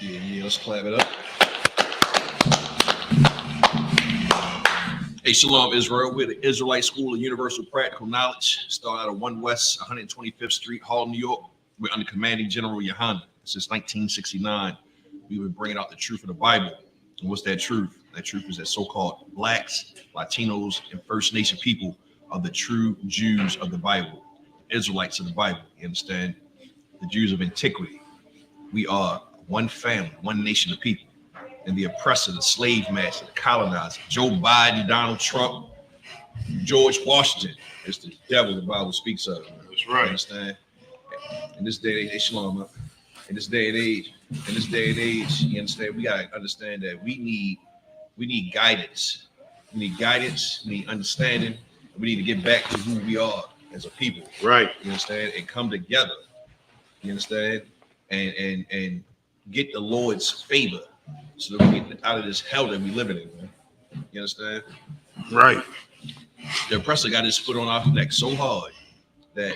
Yeah, let's clap it up. Hey, Shalom, Israel. We're the Israelite School of Universal Practical Knowledge. Start out of 1 West 125th Street, Hall, New York. We're under Commanding General Yohanan. Since 1969, we've been bringing out the truth of the Bible. And what's that truth? That truth is that so-called Blacks, Latinos, and First Nation people are the true Jews of the Bible, Israelites of the Bible. You understand? The Jews of antiquity. We are one family, one nation of people. And the oppressor, the slave master, the colonizer, Joe Biden, Donald Trump, George Washington, is the devil the Bible speaks of. That's right. You understand? In this day and age, shalom up. In this day and age, you understand? We gotta understand that we need guidance. We need guidance. We need understanding. We need to get back to who we are as a people. Right. You understand? And come together. You understand? And get the Lord's favor, so that we get out of this hell that we living in, man. You understand? Right. The oppressor got his foot on our neck so hard that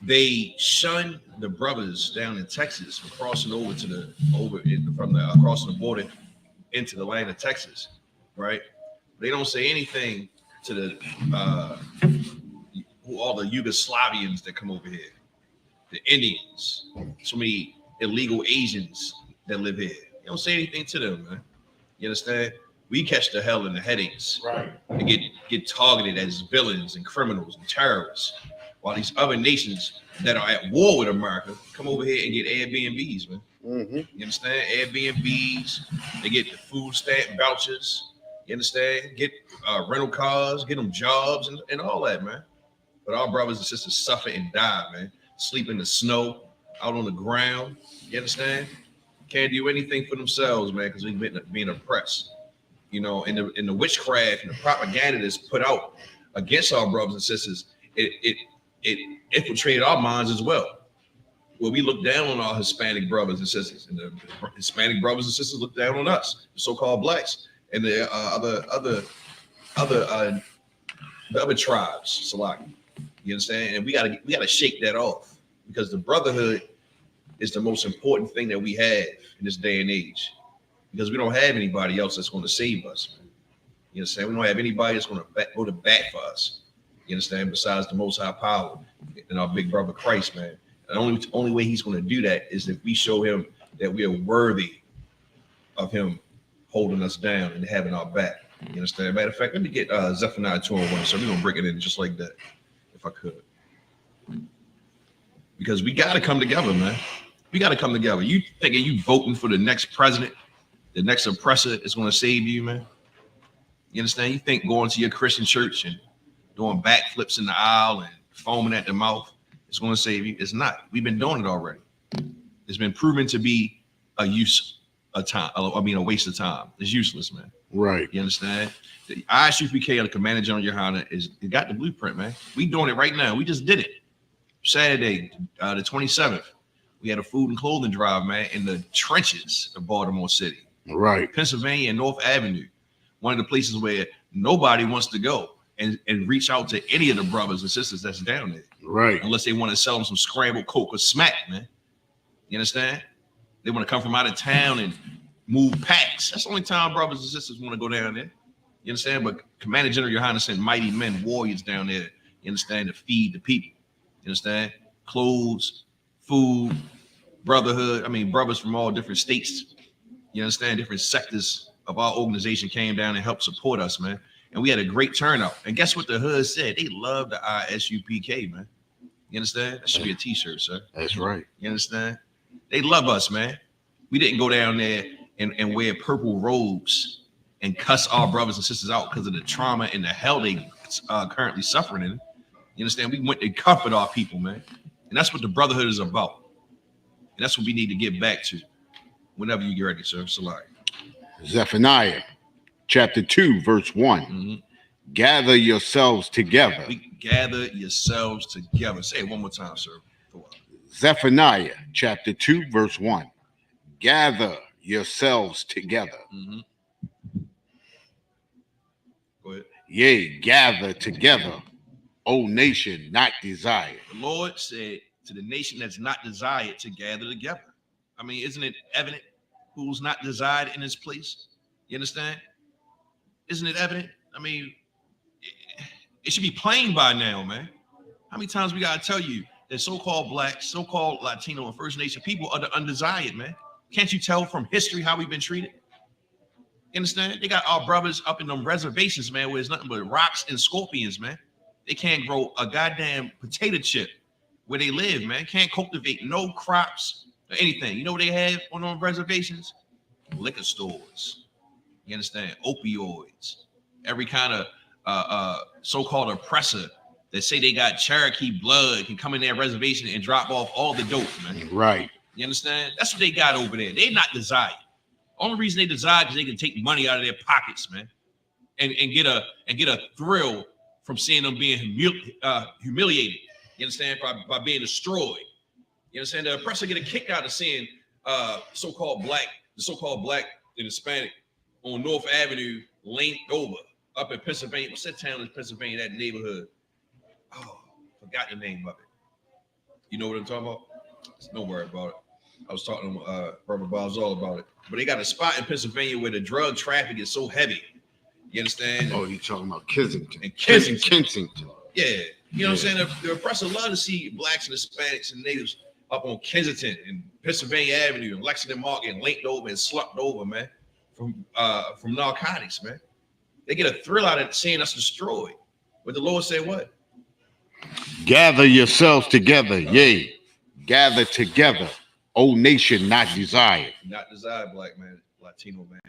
they shunned the brothers down in Texas from crossing crossing the border into the land of Texas, right? They don't say anything to the all the Yugoslavians that come over here, the Indians, so many illegal Asians that live here. You don't say anything to them, man. You understand? We catch the hell and the headaches. Right. And get targeted as villains and criminals and terrorists, while these other nations that are at war with America come over here and get Airbnbs, man. Mm-hmm. You understand? Airbnbs. They get the food stamp vouchers. You understand? Get rental cars, get them jobs and all that, man. But our brothers and sisters suffer and die, man. Sleep in the snow, out on the ground. You understand? Can't do anything for themselves, man, because we've been being oppressed. You know, in the witchcraft and the propaganda that's put out against our brothers and sisters, it infiltrated our minds as well. Well, we look down on our Hispanic brothers and sisters, and the Hispanic brothers and sisters look down on us, the so-called blacks, and the other tribes, Salaki. You understand? And we gotta shake that off, because the brotherhood is the most important thing that we have in this day and age, because we don't have anybody else that's going to save us, man. You understand? We don't have anybody that's going to go to bat for us. You understand? Besides the Most High Power and our big brother Christ, man. The only way he's going to do that is if we show him that we are worthy of him holding us down and having our back. You understand? Matter of fact, let me get Zephaniah 2:1, so we're going to break it in just like that, if I could. Because we got to come together, man. We got to come together. You thinking you voting for the next president, the next oppressor is going to save you, man? You understand? You think going to your Christian church and doing backflips in the aisle and foaming at the mouth is going to save you? It's not. We've been doing it already. It's been proven to be a waste of time. It's useless, man. Right. You understand? The ISUPK of the Commander General Yohanan it got the blueprint, man. We doing it right now. We just did it. Saturday, the 27th. We had a food and clothing drive, man, in the trenches of Baltimore City. Right. Pennsylvania and North Avenue. One of the places where nobody wants to go and reach out to any of the brothers and sisters that's down there. Right. Unless they want to sell them some scrambled Coke or smack, man. You understand? They want to come from out of town and move packs. That's the only time brothers and sisters want to go down there. You understand? But Commander General Yohanan sent mighty men, warriors down there, you understand, to feed the people. You understand? Clothes, food, brotherhood. I mean, brothers from all different states, you understand, different sectors of our organization came down and helped support us, man. And we had a great turnout. And guess what the hood said? They love the ISUPK, man. You understand? That should be a t-shirt, sir. That's right. You understand? They love us, man. We didn't go down there and wear purple robes and cuss our brothers and sisters out because of the trauma and the hell they currently suffering in. You understand? We went to comfort our people, man. And that's what the brotherhood is about. And that's what we need to get back to whenever you get ready, sir. Salaki. Zephaniah chapter 2, verse 1. Mm-hmm. Gather yourselves together. Gather yourselves together. Say it one more time, sir. Zephaniah chapter 2, verse 1. Gather yourselves together. Mm-hmm. Go ahead. Yea, gather together, O nation not desired. The Lord said to the nation that's not desired to gather together. I mean, isn't it evident who's not desired in this place? You understand? Isn't it evident? I mean, it should be plain by now, man. How many times we gotta tell you that so-called Black, so-called Latino, and First Nation people are the undesired, man? Can't you tell from history how we've been treated? You understand? They got our brothers up in them reservations, man, where there's nothing but rocks and scorpions, man. They can't grow a goddamn potato chip where they live, man. Can't cultivate no crops or anything. You know what they have on those reservations? Liquor stores. You understand? Opioids. Every kind of so-called oppressor that say they got Cherokee blood can come in their reservation and drop off all the dope, man. Right. You understand? That's what they got over there. They're not desired. Only reason they desire because they can take money out of their pockets, man, and get a thrill from seeing them being humiliated. You understand? By being destroyed. You understand? The oppressor get a kick out of seeing the so-called black and Hispanic on North Avenue linked over up in Pennsylvania. What's that town in Pennsylvania? That neighborhood? Oh, forgot the name of it. You know what I'm talking about? Don't worry about it. I was talking to Brother Bob's all about it. But they got a spot in Pennsylvania where the drug traffic is so heavy. You understand? Oh, you're talking about Kensington. And Kensington. Yeah. You know what I'm saying? The oppressor love to see blacks and Hispanics and natives up on Kensington and Pennsylvania Avenue and Lexington Market and linked over and slumped over, man, from narcotics, man. They get a thrill out of seeing us destroyed. But the Lord said what? Gather yourselves together, yea, gather together, O nation not desired. Not desired, Black man, Latino man,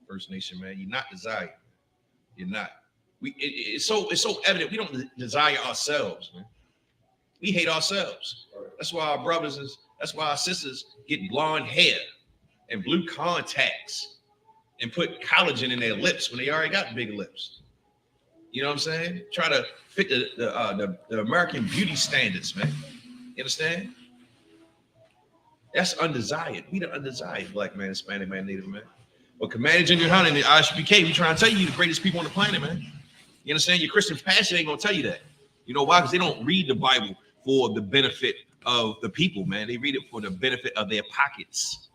First Nation man. You're not desired. You're not. It's so evident we don't desire ourselves, man. We hate ourselves. That's why our brothers that's why our sisters get blonde hair and blue contacts and put collagen in their lips when they already got big lips. You know what I'm saying? Try to fit the American beauty standards, man. You understand? That's undesired. We the undesired Black man, Hispanic man, Native man. But Commander General Hunter and the ISBK, we trying to tell you the greatest people on the planet, man. You understand? Your Christian pastor ain't gonna tell you that. You know why? Because they don't read the Bible for the benefit of the people, man. They read it for the benefit of their pockets.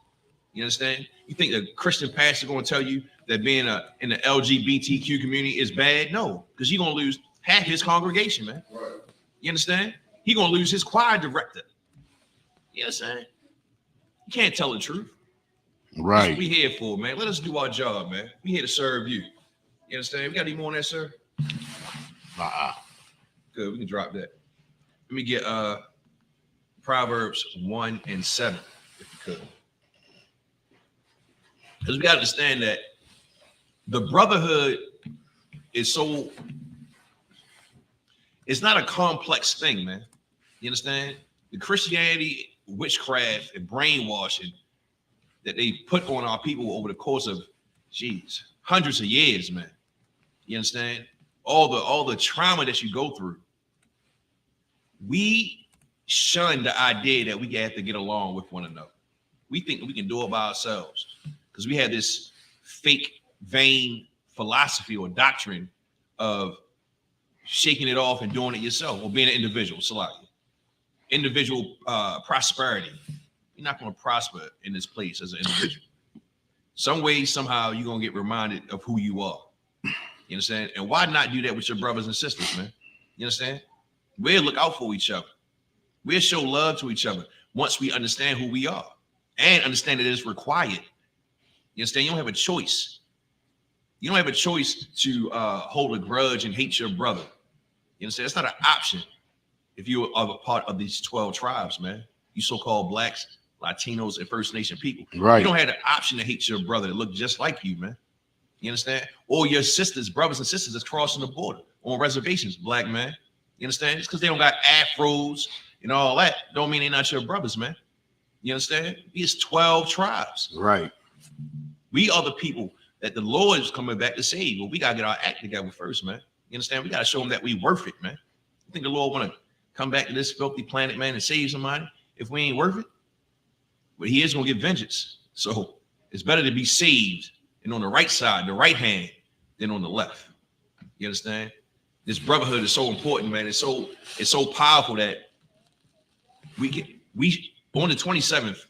You understand? You think the Christian pastor gonna tell you that being in the LGBTQ community is bad? No, because you're gonna lose half his congregation, man. Right. You understand? He gonna lose his choir director. You understand? You can't tell the truth. Right. That's what we here for, man. Let us do our job, man. We here to serve you. You understand? We got any more on that, sir? Good. We can drop that. Let me get Proverbs 1 and 7, if you could. Because we got to understand that the brotherhood is so, it's not a complex thing, man. You understand? The Christianity, witchcraft, and brainwashing that they put on our people over the course of, hundreds of years, man. You understand? All the trauma that you go through. We shun the idea that we have to get along with one another. We think we can do it by ourselves because we have this fake, vain philosophy or doctrine of shaking it off and doing it yourself or being an individual. Individual prosperity. You're not going to prosper in this place as an individual. Some way, somehow, you're going to get reminded of who you are. You understand? And why not do that with your brothers and sisters, man? You understand? We'll look out for each other. We'll show love to each other once we understand who we are and understand that it is required. You understand? You don't have a choice. You don't have a choice to hold a grudge and hate your brother. You understand? It's not an option if you are a part of these 12 tribes, man. You so-called blacks, Latinos, and First Nation people. Right. You don't have the option to hate your brother that look just like you, man. You understand? Or your sisters, brothers and sisters that's crossing the border on reservations, Black man. You understand? Just because they don't got afros and all that don't mean they're not your brothers, man. You understand? It's 12 tribes. Right. We are the people that the Lord is coming back to save. Well, we got to get our act together first, man. You understand? We got to show them that we worth it, man. You think the Lord want to come back to this filthy planet, man, and save somebody if we ain't worth it? But he is going to get vengeance. So it's better to be saved and on the right side, the right hand, than on the left. You understand? This brotherhood is so important, man. It's so powerful that we on the 27th,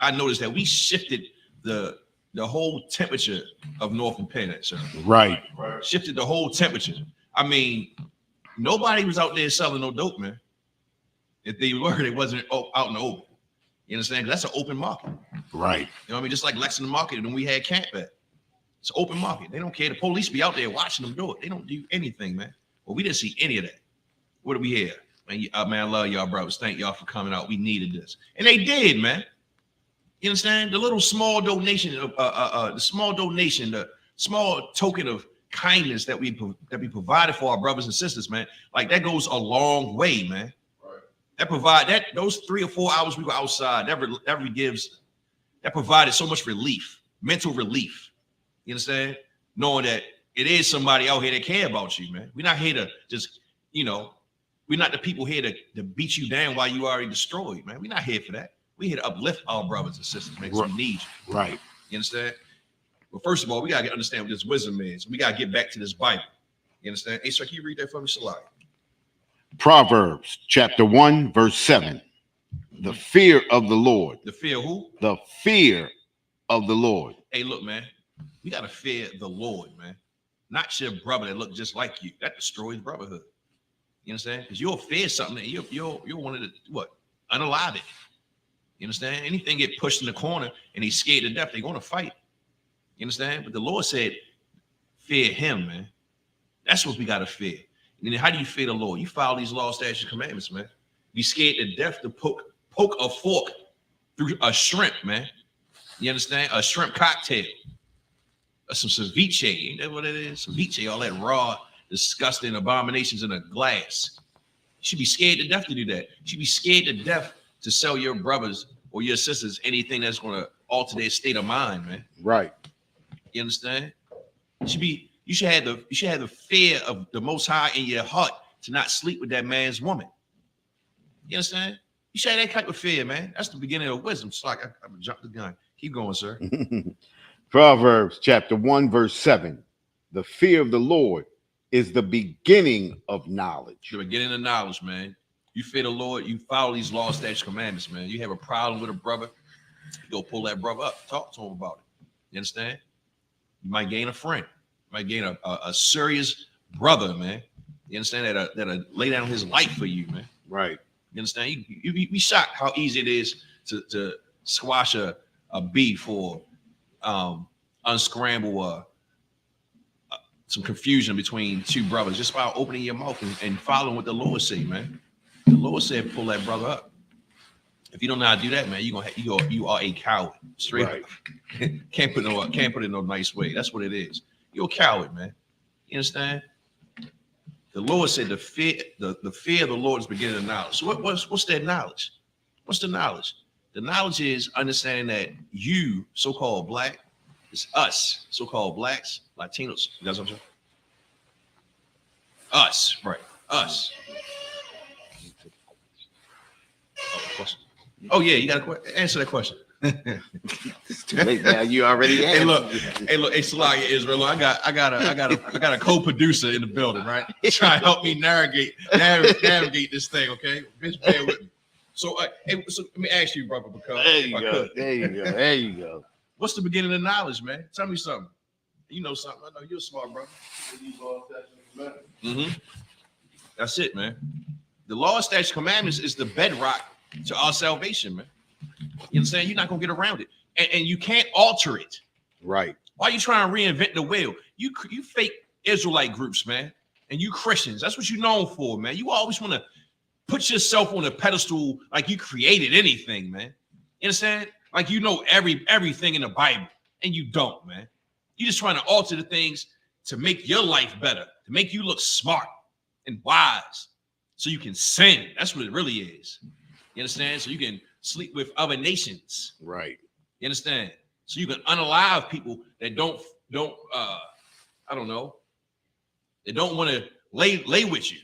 I noticed that we shifted the whole temperature of North Penn, sir. Right. Shifted the whole temperature. I mean, nobody was out there selling no dope, man. If they were, they wasn't out in the open. You understand? That's an open market. Right. You know what I mean? Just like Lexington Market when we had camp at. It's an open market. They don't care. The police be out there watching them do it. They don't do anything, man. Well, we didn't see any of that. What do we hear? Man, I love y'all, brothers. Thank y'all for coming out. We needed this. And they did, man. You understand? The little small donation, the small token of kindness that we provided for our brothers and sisters, man. Like that goes a long way, man. Right. Those 3 or 4 hours we were outside, that provided so much relief, mental relief. You understand? Knowing that it is somebody out here that care about you, man. We're not here to just, we're not the people here to beat you down while you already destroyed, man. We're not here for that. We're here to uplift our brothers and sisters, man, because we need you. Right. You understand? Well, first of all, we got to understand what this wisdom is. We got to get back to this Bible. You understand? Hey, sir, can you read that for me, Salai? Proverbs chapter 1, verse 7. The fear of the Lord. The fear of who? The fear of the Lord. Hey, look, man. We got to fear the Lord, man. Not your brother that look just like you. That destroys brotherhood. You understand? Because you'll fear something and you'll want to, unalive it. You understand? Anything get pushed in the corner and he's scared to death, they're going to fight. You understand? But the Lord said, fear him, man. That's what we got to fear. And then how do you fear the Lord? You follow these laws, statutes, commandments, man. Be scared to death to poke a fork through a shrimp, man. You understand? A shrimp cocktail. Some ceviche. Ain't that what it is? Ceviche, all that raw, disgusting abominations in a glass. You should be scared to death to do that. You should be scared to death to sell your brothers or your sisters anything that's going to alter their state of mind, man. Right. You understand? You should have the fear of the Most High in your heart to not sleep with that man's woman. You understand? You should have that type of fear, man. That's the beginning of wisdom. It's like I jumped the gun. Keep going, sir. Proverbs chapter 1, verse 7. The fear of the Lord is the beginning of knowledge. The beginning of knowledge, man. You fear the Lord, you follow these laws, statutes, commandments, man. You have a problem with a brother, you go pull that brother up, talk to him about it. You understand? You might gain a friend. You might gain a serious brother, man. You understand? That'll lay down his life for you, man. Right. You understand? You be shocked how easy it is to squash a beef or unscramble some confusion between two brothers just by opening your mouth and following what the Lord say, man. The Lord said, pull that brother up. If you don't know how to do that, man, you are a coward. Straight right. up. Can't put it in no nice way. That's what it is. You're a coward, man. You understand? The Lord said the fear of the Lord is beginning of knowledge. So what's that knowledge? What's the knowledge? The knowledge is understanding that you, so-called black, it's us, so-called blacks, Latinos. That's what I'm saying? Us, right? Us. Oh yeah, you got to answer that question. It's too late now. You already Hey, look, hey, Salakia Israel. I got a co-producer in the building, right? Try to help me navigate this thing, okay? Bitch, bear with me. So, so let me ask you, brother, because there you go. What's the beginning of knowledge, man? Tell me something. You know something. I know you're a smart brother. Mm-hmm. That's it, man. The law, statutes, commandments is the bedrock to our salvation, man. You understand? You're not gonna get around it, and you can't alter it. Right. Why are you trying to reinvent the wheel? You fake Israelite groups, man, and you Christians. That's what you're known for, man. You always want to put yourself on a pedestal like you created anything, man. You understand? Like you know everything in the Bible, and you don't, man. You're just trying to alter the things to make your life better, to make you look smart and wise, so you can sin. That's what it really is. You understand? So you can sleep with other nations. Right. You understand? So you can unalive people that don't I don't know. They don't want to lay with you.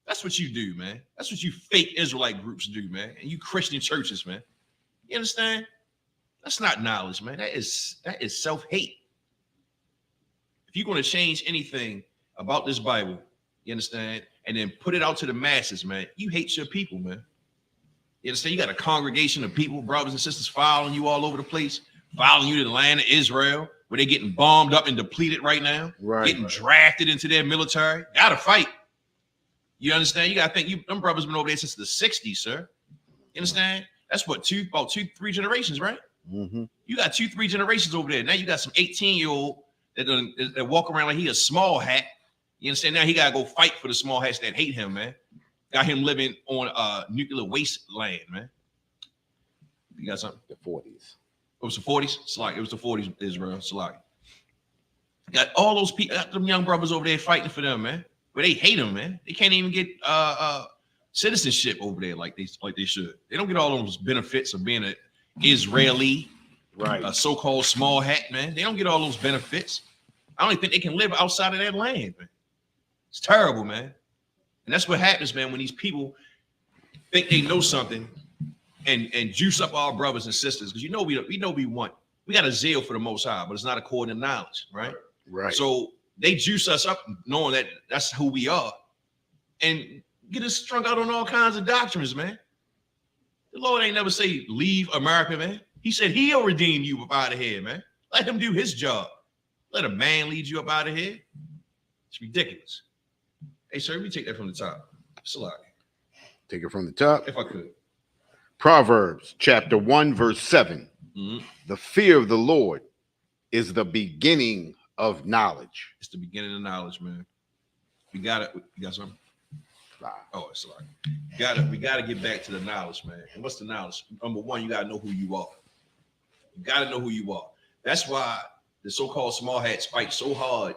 That's what you do, man. That's what you fake Israelite groups do, man. And you Christian churches, man. You understand? That's not knowledge, man. That is self-hate. If you're going to change anything about this Bible, you understand, and then put it out to the masses, man, you hate your people, man. You understand? You got a congregation of people, brothers and sisters, following you all over the place, following you to the land of Israel, where they're getting bombed up and depleted right now, getting drafted into their military. Gotta fight. You understand? You gotta think them brothers been over there since the 60s, sir. You understand? That's what about 2-3 generations, right? Mm-hmm. You got 2-3 generations over there. Now you got some 18-year-old that walk around like he a small hat. You understand? Now he gotta go fight for the small hats that hate him, man. Got him living on nuclear wasteland, man. You got something? The 40s. It was the 40s. It's like it was the 40s, Israel. It's like got all those people, got them young brothers over there fighting for them, man. But they hate them, man. They can't even get citizenship over there like they should. They don't get all those benefits of being an Israeli, right? A so-called small hat, man. They don't get all those benefits. I don't even think they can live outside of that land, man. It's terrible, man. And that's what happens, man, when these people think they know something and juice up our brothers and sisters. Because we want. We got a zeal for the Most High, but it's not according to knowledge, right? Right. So they juice us up knowing that that's who we are and get us strung out on all kinds of doctrines, man. The Lord ain't never say leave America, man. He said he'll redeem you up out of here, man. Let him do his job. Let a man lead you up out of here. It's ridiculous. Hey, sir, let me take that from the top. Salaki. Take it from the top. If I could. Proverbs chapter 1, verse 7. Mm-hmm. The fear of the Lord is the beginning of knowledge. It's the beginning of knowledge, man. We got it. You got something? Oh, it's like we gotta get back to the knowledge, man. And what's the knowledge? Number one, you gotta know who you are. You gotta know who you are. That's why the so-called small hats fought so hard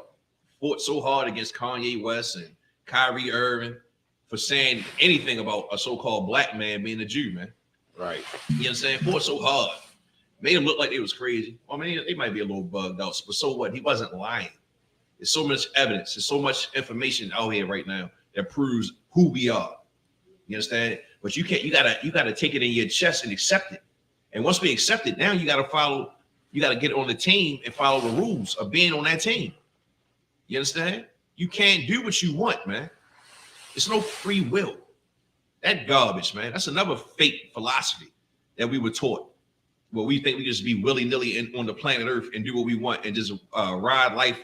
against Kanye West and Kyrie Irving for saying anything about a so-called black man being a Jew, man. Right. You know what I'm saying? Fought so hard. Made them look like they was crazy. I mean, they might be a little bugged out, but so what? He wasn't lying. There's so much evidence. There's so much information out here right now that proves who we are. You understand? But you gotta take it in your chest and accept it. And once we accept it, now you gotta get on the team and follow the rules of being on that team. You understand? You can't do what you want, man. It's no free will. That garbage, man. That's another fake philosophy that we were taught. Well, we think we just be willy-nilly on the planet Earth and do what we want and just ride life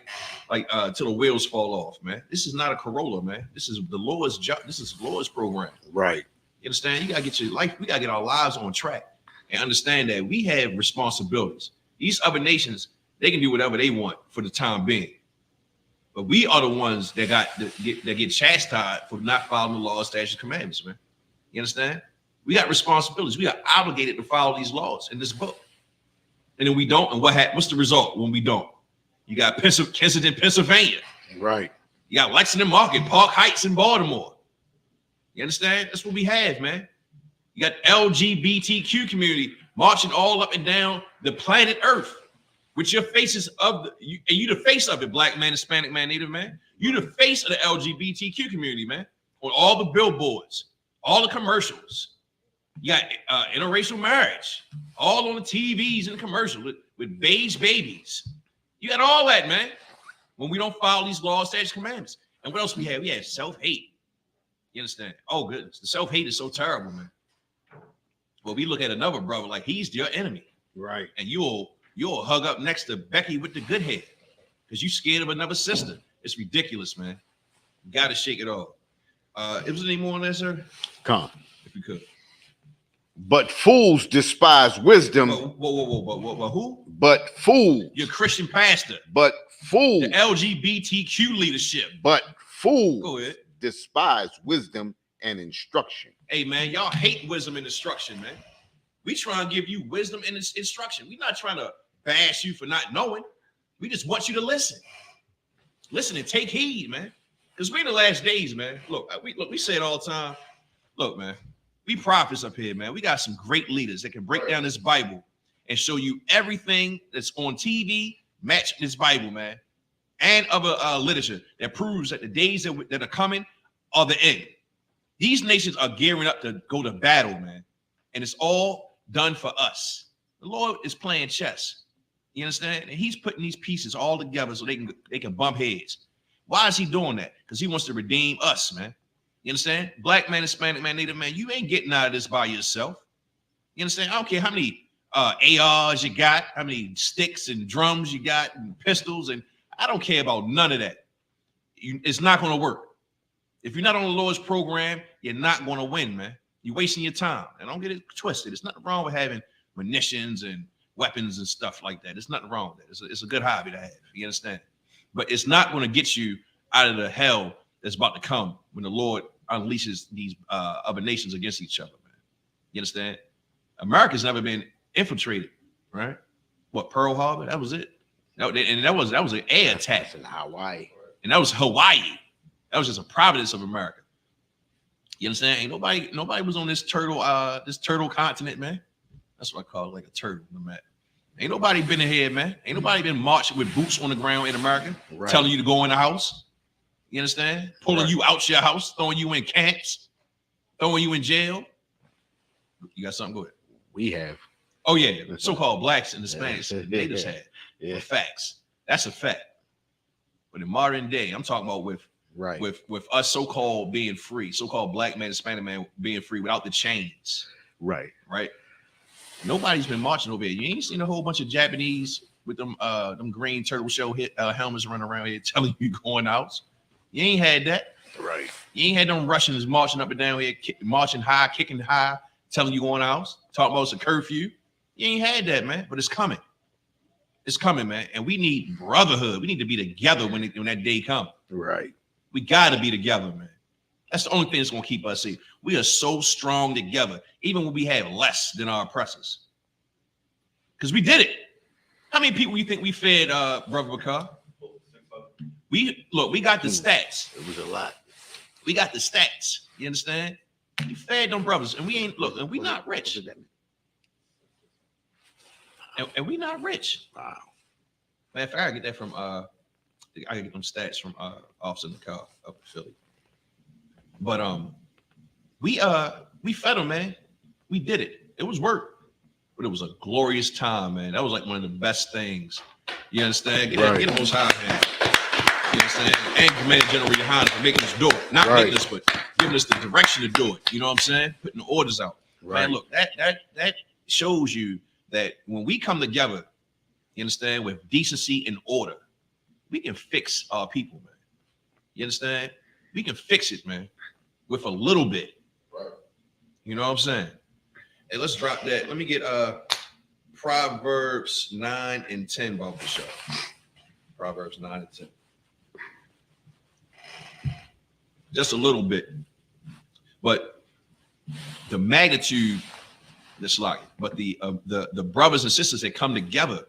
like till the wheels fall off, man. This is not a Corolla, man. This is the Lord's job. This is the Lord's program. Right. You understand? You gotta get your life. We gotta get our lives on track and understand that we have responsibilities. These other nations, they can do whatever they want for the time being, but we are the ones that get chastised for not following the laws, statutes, commandments, man. You understand? We got responsibilities. We are obligated to follow these laws in this book. And then we don't. And what's the result when we don't? You got Kensington, Pennsylvania. Right. You got Lexington Market, Park Heights in Baltimore. You understand? That's what we have, man. You got LGBTQ community marching all up and down the planet Earth with your faces and you the face of it, black man, Hispanic man, Native man. You the face of the LGBTQ community, man. On all the billboards, all the commercials. You got interracial marriage, all on the TVs and the commercials with beige babies. You got all that, man. When we don't follow these laws, statutes, commandments. And what else we have? We have self-hate. You understand? Oh, goodness. The self-hate is so terrible, man. Well, we look at another brother like he's your enemy. Right. And you'll hug up next to Becky with the good hair because you scared of another sister. It's ridiculous, man. You got to shake it off. Was there any more on that, sir? Come. If you could. But fools despise wisdom. Whoa, who? But fools. Your Christian pastor. But fools. The LGBTQ leadership. But fools. Go ahead. Despise wisdom and instruction. Hey, man, y'all hate wisdom and instruction, man. We try and give you wisdom and instruction. We're not trying to bash you for not knowing. We just want you to listen. Listen and take heed, man. Because we're in the last days, man. Look, we say it all the time. Look, man. We prophets up here, man. We got some great leaders that can break down this Bible and show you everything that's on TV, match this Bible, man, and other literature that proves that the days that are coming are the end. These nations are gearing up to go to battle, man, and it's all done for us. The Lord is playing chess. You understand? And he's putting these pieces all together so they can bump heads. Why is he doing that? Because he wants to redeem us, man. You understand? Black man, Hispanic man, Native man, you ain't getting out of this by yourself. You understand? I don't care how many ARs you got, how many sticks and drums you got, and pistols, and I don't care about none of that. It's not going to work. If you're not on the Lord's program, you're not going to win, man. You're wasting your time. And don't get it twisted. There's nothing wrong with having munitions and weapons and stuff like that. There's nothing wrong with that. It's a good hobby to have. You understand? But it's not going to get you out of the hell that's about to come when the Lord unleashes these other nations against each other, man. You understand? America's never been infiltrated, right? What, Pearl Harbor? That was it. That was an air attack in Hawaii, and that was Hawaii. That was just a providence of America. You understand? Ain't nobody was on this turtle continent, man. That's what I call it, like a turtle, man. Ain't nobody been in here, man. Ain't nobody been marching with boots on the ground in America, right, telling you to go in the house. You understand? Pulling you out your house, throwing you in camps, throwing you in jail. You got something? Go ahead. We have. Oh, yeah. So-called blacks and Hispanics, they just had. Yeah. Facts. That's a fact. But in modern day, I'm talking about with us so-called being free, so-called black man, Hispanic man being free without the chains. Right. Nobody's been marching over here. You ain't seen a whole bunch of Japanese with them green turtle shell helmets running around here telling you going out. You ain't had that. Right. You ain't had them Russians marching up and down here, marching high, kicking high, telling you going out, talking about it's a curfew. You ain't had that, man, but it's coming. It's coming, man. And we need brotherhood. We need to be together when that day comes. Right. We got to be together, man. That's the only thing that's going to keep us safe. We are so strong together, even when we have less than our oppressors. Because we did it. How many people you think we fed, Brother Bakar? We got the stats. It was a lot. We got the stats. You understand? We fed them brothers, and and we not rich. And we not rich. Wow. Man, if I get that from I get them stats from Officer Nicole up in Philly. But we fed them, man. We did it. It was work. But it was a glorious time, man. That was like one of the best things. You understand? Get the most high, man. You understand? And Commander General Yohana for making us do it. Not making us, but giving us the direction to do it. You know what I'm saying? Putting the orders out. Right. Man, look, that shows you that when we come together, you understand, with decency and order, we can fix our people, man. You understand? We can fix it, man, with a little bit. Right. You know what I'm saying? Hey, let's drop that. Let me get Proverbs 9 and 10, Bob Bishop. Proverbs 9 and 10. Just a little bit. But the magnitude, but the brothers and sisters that come together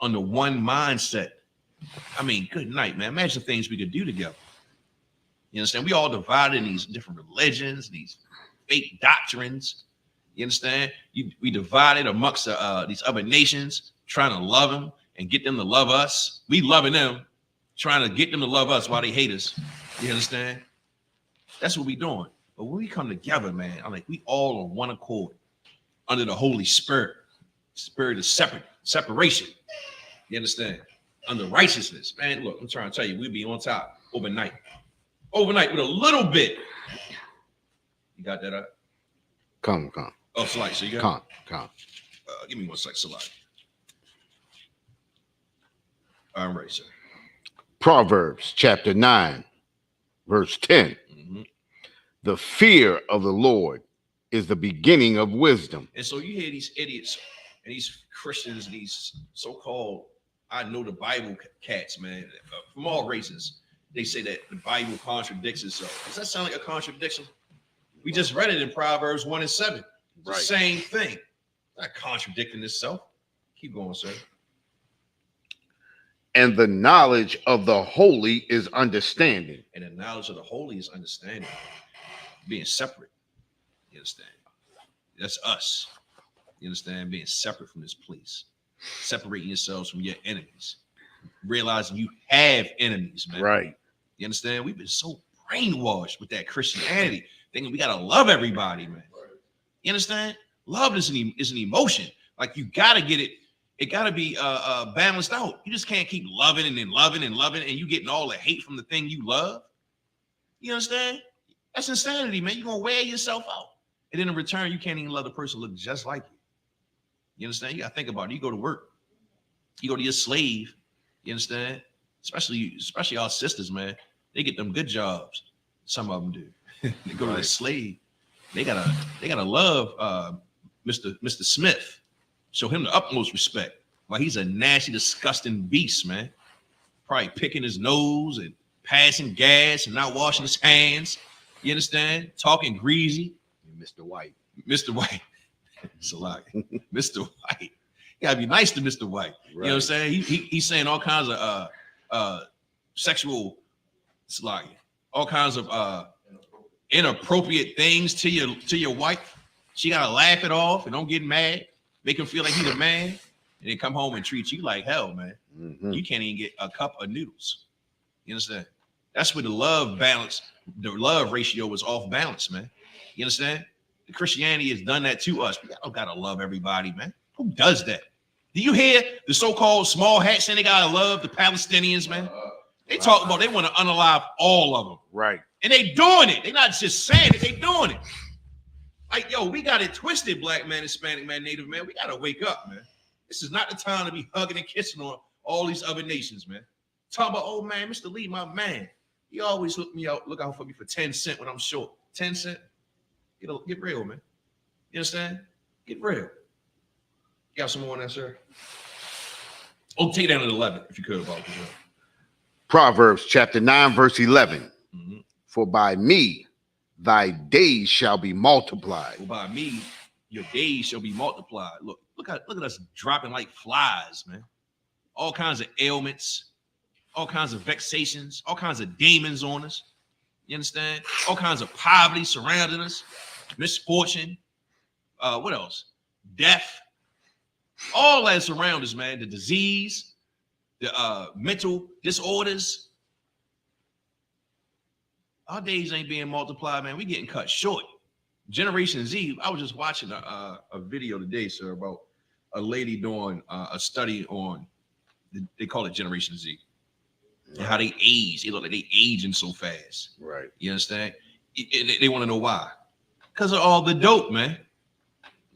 under one mindset. I mean, good night, man. Imagine the things we could do together. You understand? We all divided in these different religions, these fake doctrines. You understand? We divided amongst these other nations, trying to love them and get them to love us. We loving them, trying to get them to love us while they hate us. You understand? That's what we doing. But when we come together, man, I'm like, we all on one accord under the Holy Spirit. Spirit of separation. You understand? Under righteousness. Man, look, I'm trying to tell you, we'll be on top overnight. Overnight with a little bit. You got that up? Come. Oh, Salai, so you got Come. Give me 1 sec, Salai. I'm ready, sir. Proverbs chapter 9, verse 10. Mm-hmm. The fear of the Lord is the beginning of wisdom. And so you hear these idiots and these Christians, these so-called, I know the Bible cats, man, from all races. They say that the Bible contradicts itself. Does that sound like a contradiction? We just read it in Proverbs 1 and 7. Right. The same thing. Not contradicting itself. Keep going, sir. And the knowledge of the holy is understanding. And the knowledge of the holy is understanding. Being separate. You understand? That's us. You understand? Being separate from this place. Separating yourselves from your enemies. Realizing you have enemies, man. Right. You understand? We've been so brainwashed with that Christianity, thinking we gotta love everybody, man. You understand? Love is an emotion. Like you gotta get it. It gotta be balanced out. You just can't keep loving and then loving and loving, and you getting all the hate from the thing you love. You understand? That's insanity, man. You're gonna wear yourself out. And then in return, you can't even let the person look just like you. You understand? You gotta think about it. You go to work, you go to your slave, you understand? Especially our sisters, man. They get them good jobs. Some of them do. They go to the slave. They gotta love Mr. Smith. Show him the utmost respect. Like he's a nasty, disgusting beast, man. Probably picking his nose and passing gas and not washing his hands. You understand? Talking greasy. Mr. White. Mr. White. It's a lot. Mr. White. You gotta be nice to Mr. White. Right. You know what I'm saying? He's saying all kinds of sexual, it's like all kinds of inappropriate things to your wife. She gotta laugh it off and don't get mad. Make him feel like he's a man, and then come home and treat you like hell, man. Mm-hmm. You can't even get a cup of noodles. You understand? That's where the love ratio was off balance, man. You understand? The Christianity has done that to us. We don't gotta love everybody, man. Who does that? Do you hear the so-called small hats saying they gotta love the Palestinians, man? They talk about they want to unalive all of them. Right. And they doing it. They not just saying it, they doing it. Like, yo, we got it twisted, black man, Hispanic man, Native man. We gotta wake up, man. This is not the time to be hugging and kissing on all these other nations, man. Talk about, oh man, Mr. Lee, my man. He always look out for me for 10 cents when I'm short. 10 cents? Get real, man. You understand? Get real. You got some more on that, sir? Oh, take down at 11, if you could, about this. Proverbs chapter 9, verse 11. Mm-hmm. For by me thy days shall be multiplied. Well, by me, your days shall be multiplied. Look at us dropping like flies, man. All kinds of ailments, all kinds of vexations, all kinds of demons on us. You understand? All kinds of poverty surrounding us, misfortune. What else? Death. All that's around us, man. The disease, the mental disorders. Our days ain't being multiplied, man. We getting cut short. Generation Z. I was just watching a video today, sir, about a lady doing a study on. They call it Generation Z. Right. How they age. They look like they aging so fast. Right. You understand? They want to know why. Because of all the dope, man.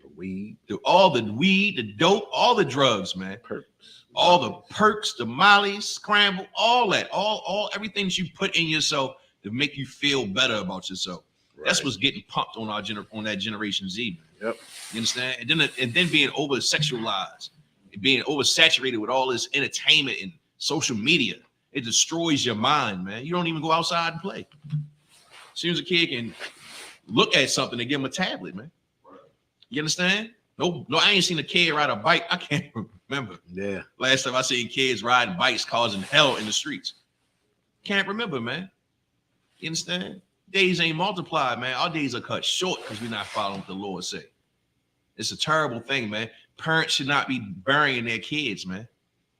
The weed. All the weed, the dope, all the drugs, man. Perks. All the perks, the mollies, scramble, all that. All everything that you put in yourself to make you feel better about yourself. Right. That's what's getting pumped on on that Generation Z, man. Yep. You understand? And then being over sexualized, being oversaturated with all this entertainment and social media. It destroys your mind, man. You don't even go outside and play. As soon as a kid can look at something and give him a tablet, man. You understand? No, I ain't seen a kid ride a bike. I can't remember. Yeah. Last time I seen kids riding bikes causing hell in the streets. Can't remember, man. You understand? Days ain't multiplied, man. Our days are cut short because we're not following what the Lord say. It's a terrible thing, man. Parents should not be burying their kids, man.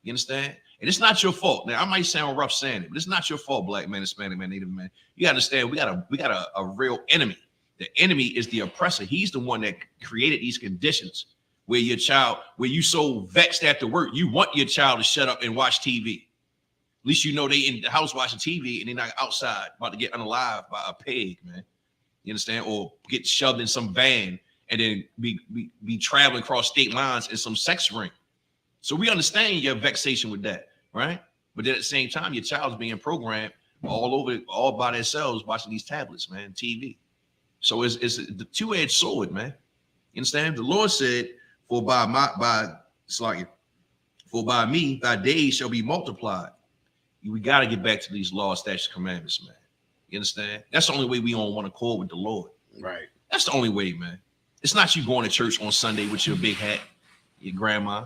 You understand? And it's not your fault. Now, I might sound rough saying it, but it's not your fault, black man, Hispanic man, Native man. You gotta understand, we got a real enemy. The enemy is the oppressor. He's the one that created these conditions where you so vexed after work, you want your child to shut up and watch TV. At least you know they in the house watching TV and they're not outside about to get unalived by a pig, man. You understand? Or get shoved in some van and then be traveling across state lines in some sex ring. So we understand your vexation with that, right? But then at the same time, your child's being programmed all by themselves watching these tablets, man, TV. So it's the two-edged sword, man. You understand? The Lord said, for by me, thy days shall be multiplied. We got to get back to these laws, statutes, commandments, man. You understand? That's the only way we on one accord with the Lord. Right. That's the only way, man. It's not you going to church on Sunday with your big hat, your grandma.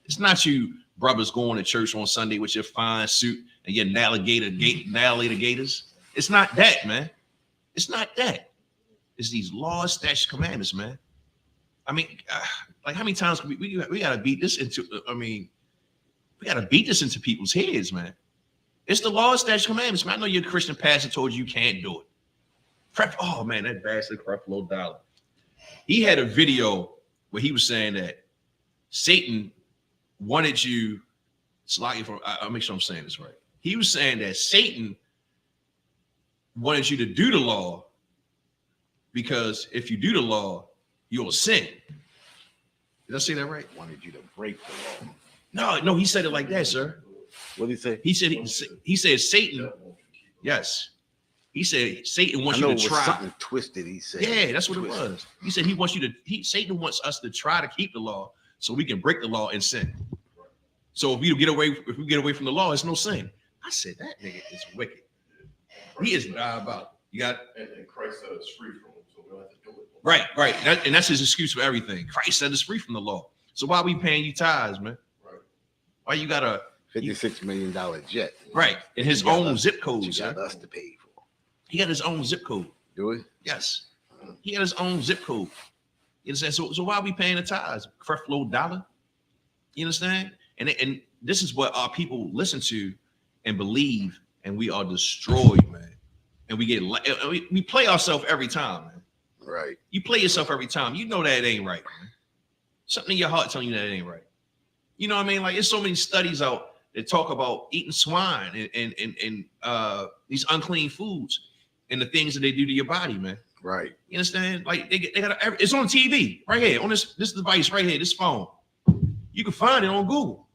It's not you brothers going to church on Sunday with your fine suit and your alligator gators. It's not that, man. It's not that. It's these laws, statutes, commandments, man. I mean, like how many times can we got to beat this into? We got to beat this into people's heads, man. It's the laws, statutes, commandments, man. I know your Christian pastor told you can't do it. Oh man, that bastard Creflo Dollar. He had a video where he was saying that Satan wanted you. I'll make sure I'm saying this right. He was saying that Satan wanted you to do the law because if you do the law, you'll sin. Did I say that right? Wanted you to break the law. No, he said it like that, sir. What did he say? He said Satan. Yes. He said Satan wants you to try. Something twisted. He said. Yeah, that's what it was. He said he wants you to. Satan wants us to try to keep the law so we can break the law and sin. So if we get away from the law, it's no sin. I said that nigga is wicked. He is diabolical. You got. And Christ set us free from it, so we don't have to do it. Right. And that's his excuse for everything. Christ set us free from the law. So why are we paying you tithes, man? Right. Why you got a $56 million jet? Right, in his own zip code. You got us to pay for. He got his own zip code. Do we? Yes, he had his own zip code. You understand? So why are we paying the tithes? Creflo Dollar. You understand? And this is what our people listen to and believe, and we are destroyed, man. And we play ourselves every time, man. Right. You play yourself every time. You know that it ain't right, man. Something in your heart telling you that it ain't right. You know what I mean? Like, there's so many studies out that talk about eating swine and these unclean foods and the things that they do to your body, man. Right. You understand? Like they got it's on TV right here on this device right here, this phone. You can find it on Google.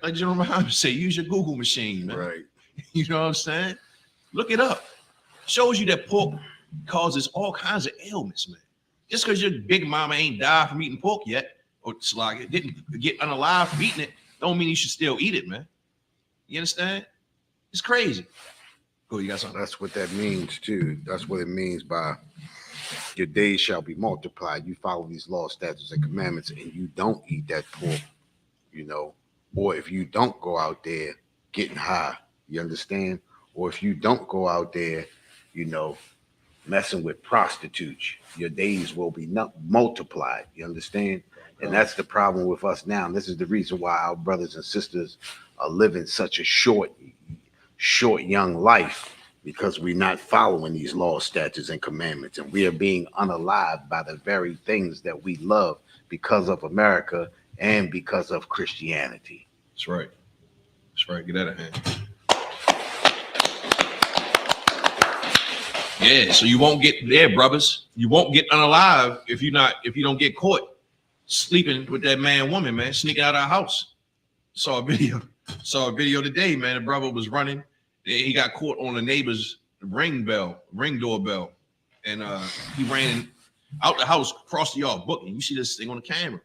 Like General Muhammad say, use your Google machine, man. Right. You know what I'm saying? Look it up. Shows you that pork causes all kinds of ailments, man. Just because your big mama ain't died from eating pork yet, or like didn't get unalive from eating it, don't mean you should still eat it, man. You understand? It's crazy. Go, you got something? That's what that means too. That's what it means by your days shall be multiplied. You follow these laws, statutes, and commandments, and you don't eat that pork, you know, or if you don't go out there getting high, you understand? Or if you don't go out there, you know, messing with prostitutes, your days will be multiplied. You understand? And that's the problem with us now. And this is the reason why our brothers and sisters are living such a short young life, because we're not following these laws, statutes, and commandments. And we are being unalived by the very things that we love because of America and because of Christianity. That's right. That's right. Get out of hand. Yeah, so you won't get there, brothers. You won't get unalive if you don't get caught sleeping with that man, man, sneaking out of our house. Saw a video today, man. The brother was running. He got caught on the neighbor's ring doorbell. And he ran out the house, across the yard, booking. You see this thing on the camera.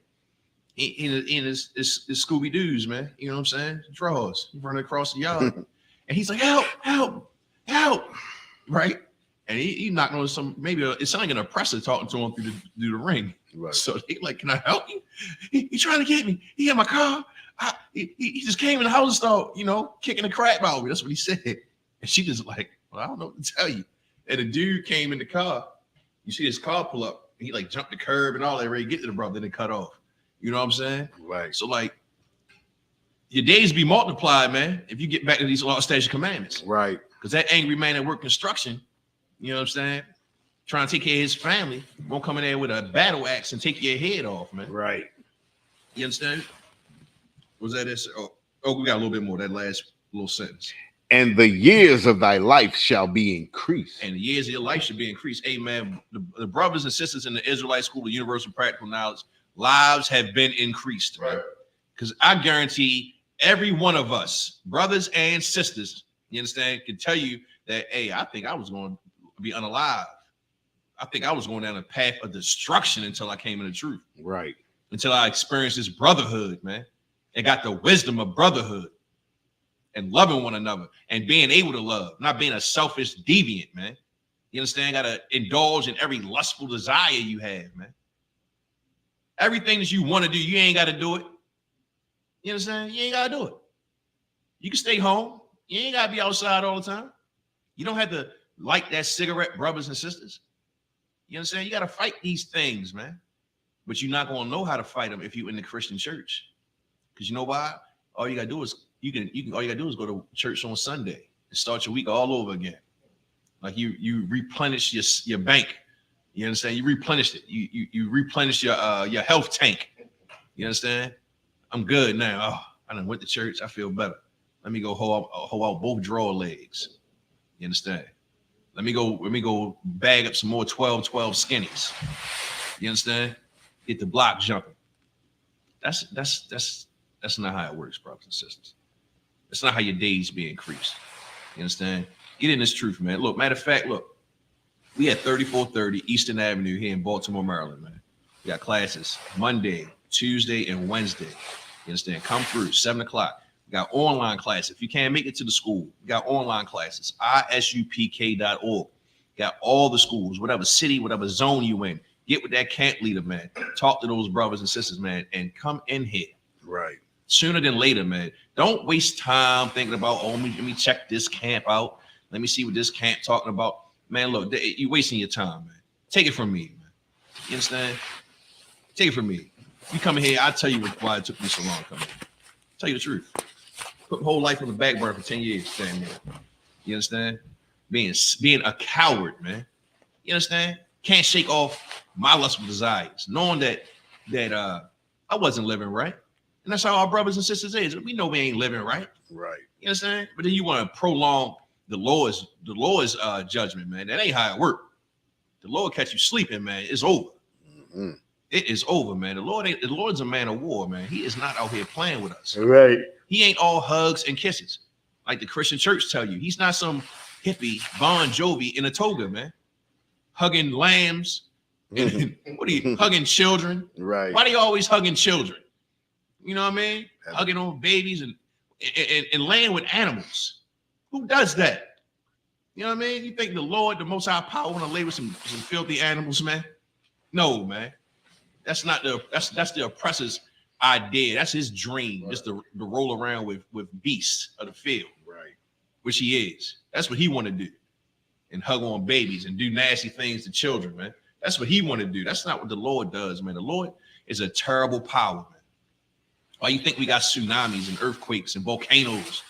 In his Scooby-Doo's, man. You know what I'm saying? Drawers. He running across the yard. And he's like, help. Right? And he knocked on it's like an oppressor talking to him through the ring. Right. So he like, can I help you? He trying to get me. He had my car. He just came in the house and started, kicking the crap out of me. That's what he said. And she just like, well, I don't know what to tell you. And the dude came in the car. You see his car pull up. And he like jumped the curb and all that, ready to get to the brother, then it cut off. You know what I'm saying? Right. So like, your days be multiplied, man, if you get back to these law, statutes, commandments. Right. Because that angry man that worked construction, you know what I'm saying, trying to take care of his family, won't come in there with a battle axe and take your head off, man. Right. You understand? Was that it? Oh, we got a little bit more. That last little sentence. And the years of thy life shall be increased. And the years of your life should be increased. Amen. The brothers and sisters in the Israelite School of Universal Practical Knowledge, lives have been increased, right? Because I guarantee every one of us, brothers and sisters, you understand, can tell you that, hey, I think I was going to be unalive. I think I was going down a path of destruction until I came into truth. Right. Until I experienced this brotherhood, man, and got the wisdom of brotherhood and loving one another and being able to love, not being a selfish deviant, man. You understand? Got to indulge in every lustful desire you have, man. Everything that you want to do, you ain't got to do it. You understand? You ain't got to do it. You can stay home. You ain't got to be outside all the time. You don't have to light that cigarette, brothers and sisters. You understand? You got to fight these things, man. But you're not going to know how to fight them if you're in the Christian church. Because you know why? All you got to do is all you got to do is go to church on Sunday and start your week all over again. Like you replenish your bank. You understand? You replenish it. You replenish your health tank. You understand? I'm good now. Oh, I done went to church. I feel better. Let me go hoe out both drawer legs. You understand? Let me go bag up some more 12-12 skinnies. You understand? Get the block jumping. That's not how it works, brothers and sisters. That's not how your days be increased. You understand? Get in this truth, man. Look, matter of fact, look, we at 3430 Eastern Avenue here in Baltimore, Maryland, man. We got classes Monday, Tuesday, and Wednesday. You understand? Come through 7 o'clock. We got online classes. If you can't make it to the school, we got online classes. isupk.org. Got all the schools, whatever city, whatever zone you in. Get with that camp leader, man. Talk to those brothers and sisters, man, and come in here. Right. Sooner than later, man. Don't waste time thinking about, oh, let me check this camp out. Let me see what this camp talking about. Man, look, you're wasting your time, man. Take it from me, man. You understand? Take it from me. You come in here, I'll tell you why it took me so long to come in. Tell you the truth. Put my whole life on the back burner for 10 years, standing there. You understand? Being a coward, man. You understand? Can't shake off my lustful desires, knowing that I wasn't living right. And that's how our brothers and sisters is. We know we ain't living right. Right. You understand? But then you want to prolong the Lord's judgment, man. That ain't how it works. The Lord catch you sleeping, man. It's over. Mm-hmm. It is over, man. The Lord's a man of war, man. He is not out here playing with us. Right. He ain't all hugs and kisses like the Christian church tell you. He's not some hippie Bon Jovi in a toga, man. Hugging lambs. And what are you hugging children? Right. Why are you always hugging children? You know what I mean? Hugging on babies and laying with animals. Who does that? You know what I mean? You think the Lord, the Most High Power, want to lay with some filthy animals, man? No, man. That's the oppressor's idea. That's his dream, right. Just to roll around with beasts of the field, right? Which he is. That's what he want to do, and hug on babies and do nasty things to children, man. That's what he want to do. That's not what the Lord does, man. The Lord is a terrible power, man. Why you think we got tsunamis and earthquakes and volcanoes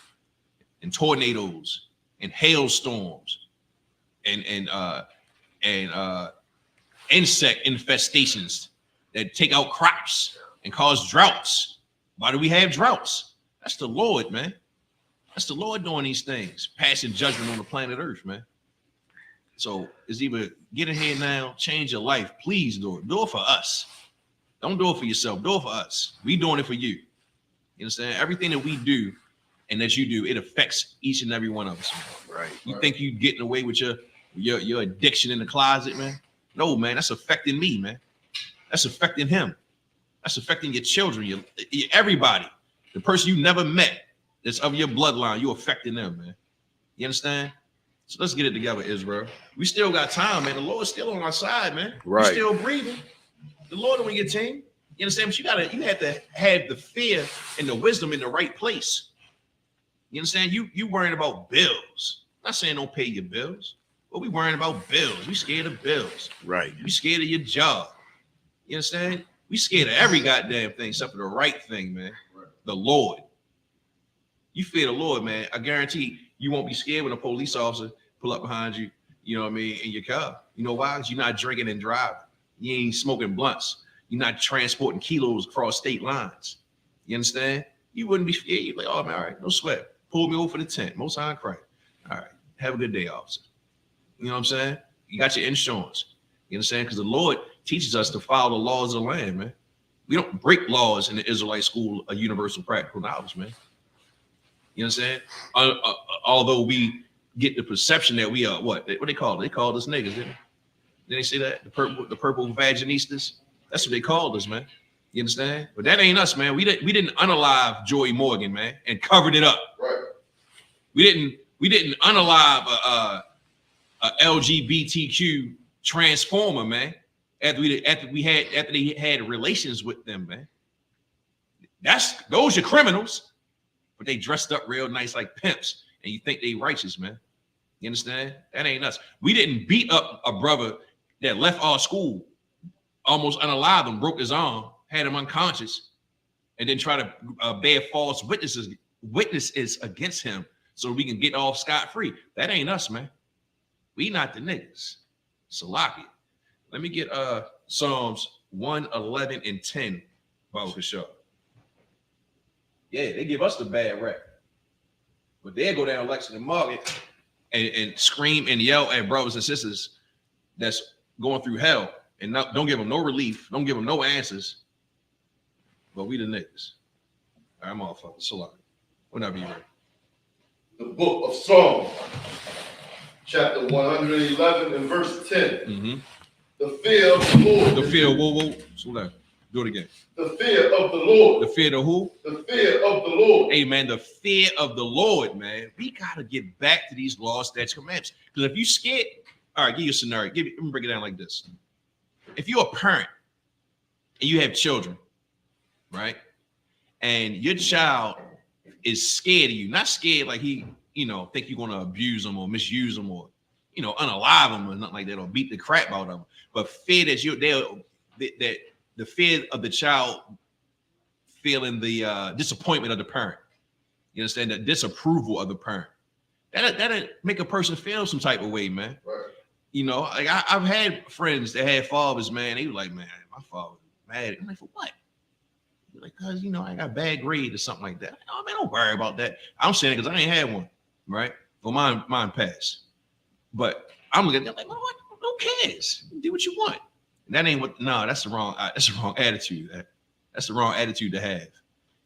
and tornadoes and hailstorms and insect infestations that take out crops and cause droughts? Why do we have droughts? That's the Lord, man. That's the Lord doing these things, passing judgment on the planet Earth, man. So it's either get in here now, change your life. Please do it. Do it for us. Don't do it for yourself. Do it for us. We doing it for you. You understand? Everything that we do and that you do, it affects each and every one of us, man. Right. You think you getting away with your addiction in the closet, man? No, man. That's affecting me, man. That's affecting him. That's affecting your children, everybody. The person you never met that's of your bloodline, you affecting them, man. You understand? So let's get it together, Israel. We still got time, man. The Lord's still on our side, man. Right. We're still breathing. The Lord on your team. You understand? But you have to have the fear and the wisdom in the right place. You understand? You worrying about bills. I'm not saying don't pay your bills, but we worrying about bills. We scared of bills. Right. We scared of your job. You understand? We scared of every goddamn thing except for the right thing, man. Right. The Lord. You fear the Lord, man. I guarantee you won't be scared when a police officer pull up behind you, you know what I mean, in your car. You know why? Because you're not drinking and driving. You ain't smoking blunts. You're not transporting kilos across state lines. You understand? You wouldn't be scared. You're like, oh, man, all right, no sweat. Pull me over for the tent. Most High in Christ. All right, have a good day, officer. You know what I'm saying? You got your insurance. You understand? Because the Lord teaches us to follow the laws of the land, man. We don't break laws in the Israelite school of universal practical knowledge, man. You know what I'm saying? Although we get the perception that we are what they call it? They called us niggas, didn't they say that? The purple vaginistas. That's what they called us, man. You understand? But that ain't us, man. We didn't unalive Joey Morgan, man, and covered it up. Right. We didn't unalive a LGBTQ transformer, man. After they had relations with them, man. Those are criminals, but they dressed up real nice like pimps, and you think they righteous, man. You understand? That ain't us. We didn't beat up a brother that left our school, almost unalived him, broke his arm, had him unconscious, and then try to bear false witnesses against him so we can get off scot-free. That ain't us, man. We not the niggas. Salaki. Let me get Psalms 111 and 10, Baruch Hashem. Yeah, they give us the bad rap. But they'll go down Lexington Market and scream and yell at brothers and sisters that's going through hell and don't give them no relief, don't give them no answers. But we the niggas. All right, motherfuckers. So long. Whenever you're ready. The book of Psalms, chapter 111 and verse 10. Mm-hmm. The fear of the Lord. The fear, whoa. Slow down. Do it again. The fear of the Lord. The fear of who? The fear of the Lord. Hey, man, the fear of the Lord, man. We got to get back to these laws, statutes, commandments. Because if you scared, all right, give you a scenario. Let me break it down like this. If you're a parent and you have children, right? And your child is scared of you, not scared like he, think you're going to abuse them or misuse them or, unalive them or nothing like that or beat the crap out of them, but fear that that the fear of the child feeling the disappointment of the parent. You understand? The disapproval of the parent. That'll make a person feel some type of way, man. Right. Like I've had friends that had fathers, man. They were like, man, my father mad. I'm like, for what? They're like, cause I got bad grade or something like that. Oh man, don't worry about that. I'm saying it because I ain't had one, right? Well, mine passed. But I'm looking at them like, well, what? Who cares? Do what you want. And that ain't what. No, that's the wrong attitude. That's the wrong attitude to have.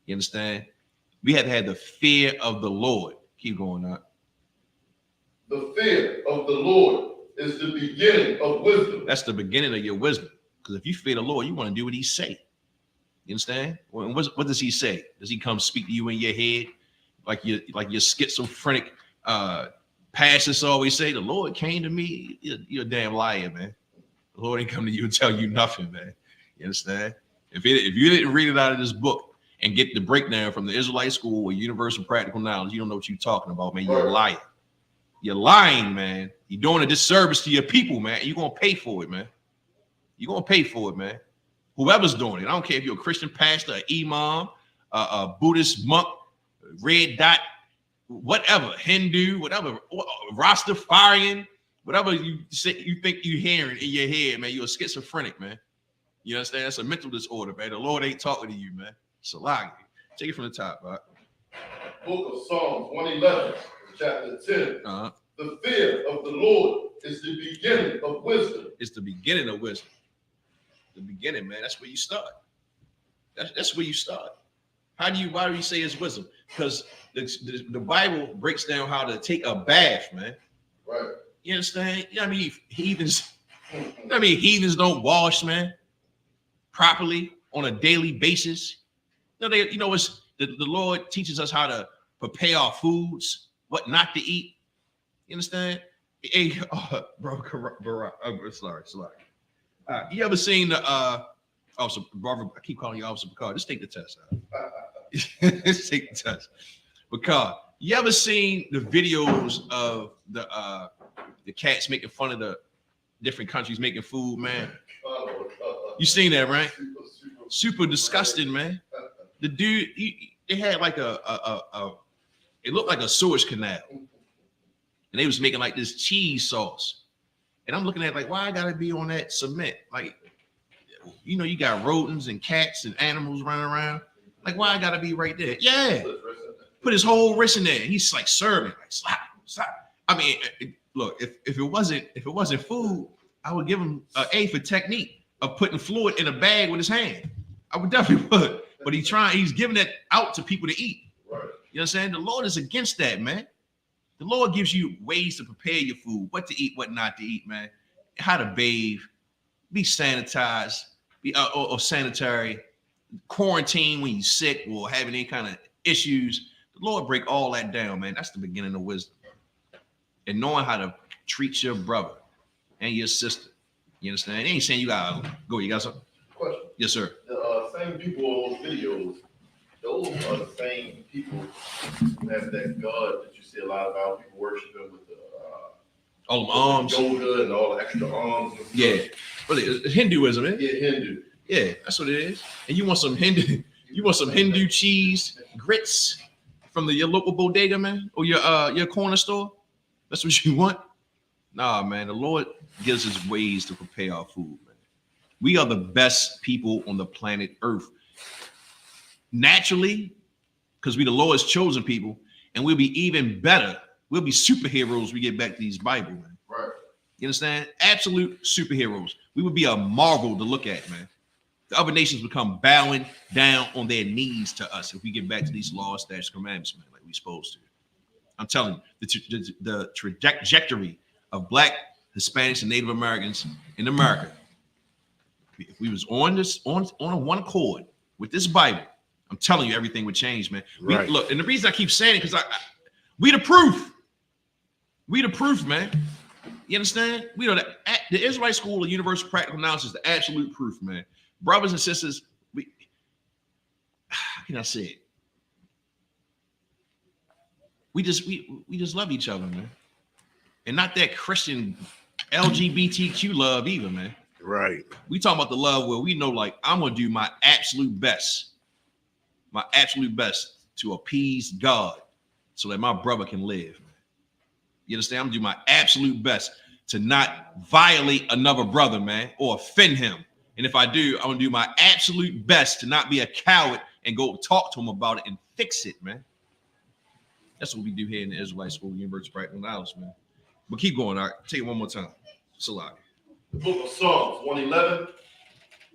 You understand? We have to have the fear of the Lord. Keep going up. The fear of the Lord is the beginning of wisdom. That's the beginning of your wisdom. Because if you fear the Lord, you want to do what He say. You understand? What does He say? Does He come speak to you in your head, like your schizophrenic pastors always say? The Lord came to me. You're a damn liar, man. The Lord ain't come to you and tell you nothing, man. You understand? If you didn't read it out of this book and get the breakdown from the Israelite school or universal practical knowledge, you don't know what you're talking about, man. You're a liar. You're lying, man. You're doing a disservice to your people, man. You're gonna pay for it, man. You're gonna pay for it, man. Whoever's doing it. I don't care if you're a Christian pastor, an imam, a Buddhist monk, red dot, whatever, Hindu, whatever, Rastafarian, whatever you think you're hearing in your head, man. You're a schizophrenic, man. You understand? That's a mental disorder, man. The Lord ain't talking to you, man. It's a lie. Take it from the top, right? Book of Psalms 111, chapter 10. Uh-huh. The fear of the Lord is the beginning of wisdom. It's the beginning of wisdom. The beginning, man. That's where you start. That's where you start. Why do you say it's wisdom? Because the Bible breaks down how to take a bath, man. Right. You understand? Heathens don't wash, man, properly on a daily basis. It's the Lord teaches us how to prepare our foods, what not to eat. You understand? Hey, sorry. You ever seen the officer? I keep calling you Officer Picard. Just take the test. Just take the test. Picard, you ever seen the videos of the cats making fun of the different countries making food, man? You seen that, right? Super disgusting, man. The dude, they had like it looked like a sewage canal, and they was making like this cheese sauce. And I'm looking at like, why I gotta be on that cement? Like, you got rodents and cats and animals running around. Like, why I gotta be right there? Yeah, put his whole wrist in there. He's like serving, like slap. I mean, look, if it wasn't food, I would give him an A for technique of putting fluid in a bag with his hand. I would definitely would. But he's giving it out to people to eat. Right. You know what I'm saying? The Lord is against that, man. The Lord gives you ways to prepare your food, what to eat, what not to eat, man. How to bathe, be sanitized, be or sanitary, quarantine when you're sick or having any kind of issues. The Lord break all that down, man. That's the beginning of wisdom. And knowing how to treat your brother and your sister. You understand? They ain't saying you gotta go. You got something? Question. Yes, sir. The same people on those videos, those are the same people who have that God that you see a lot of our people worshiping with the All them arms. yoga and all the extra arms. And Yeah. Really, it's Hinduism, eh? Yeah, Hindu. Yeah, that's what it is. And you want some Hindu cheese grits from your local bodega, man, or your corner store? That's what you want? Nah, man. The Lord gives us ways to prepare our food, man. We are the best people on the planet Earth. Naturally, because we the Lord's chosen people, and we'll be even better. We'll be superheroes when we get back to these Bible, man. Right. You understand? Absolute superheroes. We would be a marvel to look at, man. The other nations would come bowing down on their knees to us if we get back to these laws, statutes, commandments, man, like we're supposed to. I'm telling you, the trajectory of Black, Hispanics, and Native Americans in America, if we was on a one accord with this Bible, I'm telling you, everything would change, man. Right. Look, and the reason I keep saying it, because we the proof. We the proof, man. You understand? We know that the Israelite School of Universal Practical Knowledge is the absolute proof, man. Brothers and sisters, how can I say it? We just love each other, man. And not that Christian LGBTQ love either, man. Right. We talking about the love where we know, like, I'm gonna do my absolute best to appease God so that my brother can live. You understand? I'm gonna do my absolute best to not violate another brother, man, or offend him. And if I do, I'm gonna do my absolute best to not be a coward and go talk to him about it and fix it, man. That's what we do here in the Israelite School of Universal Practical Knowledge, man. But keep going, all right? Take it one more time. Salah. The book of Psalms 111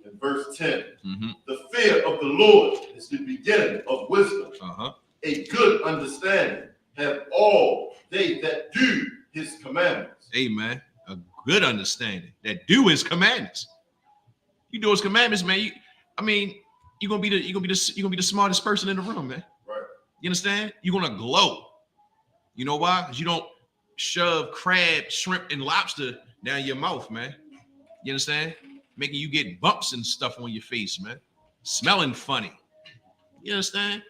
and verse 10. Mm-hmm. The fear of the Lord is the beginning of wisdom. Uh-huh. A good understanding have all they that do his commandments. Amen. A good understanding that do his commandments. You do his commandments, man. You're gonna be the smartest person in the room, man. Right. You understand? You're gonna glow. You know why? Because you don't shove crab, shrimp, and lobster down your mouth, man. You understand? Making you get bumps and stuff on your face, man. Smelling funny. You understand?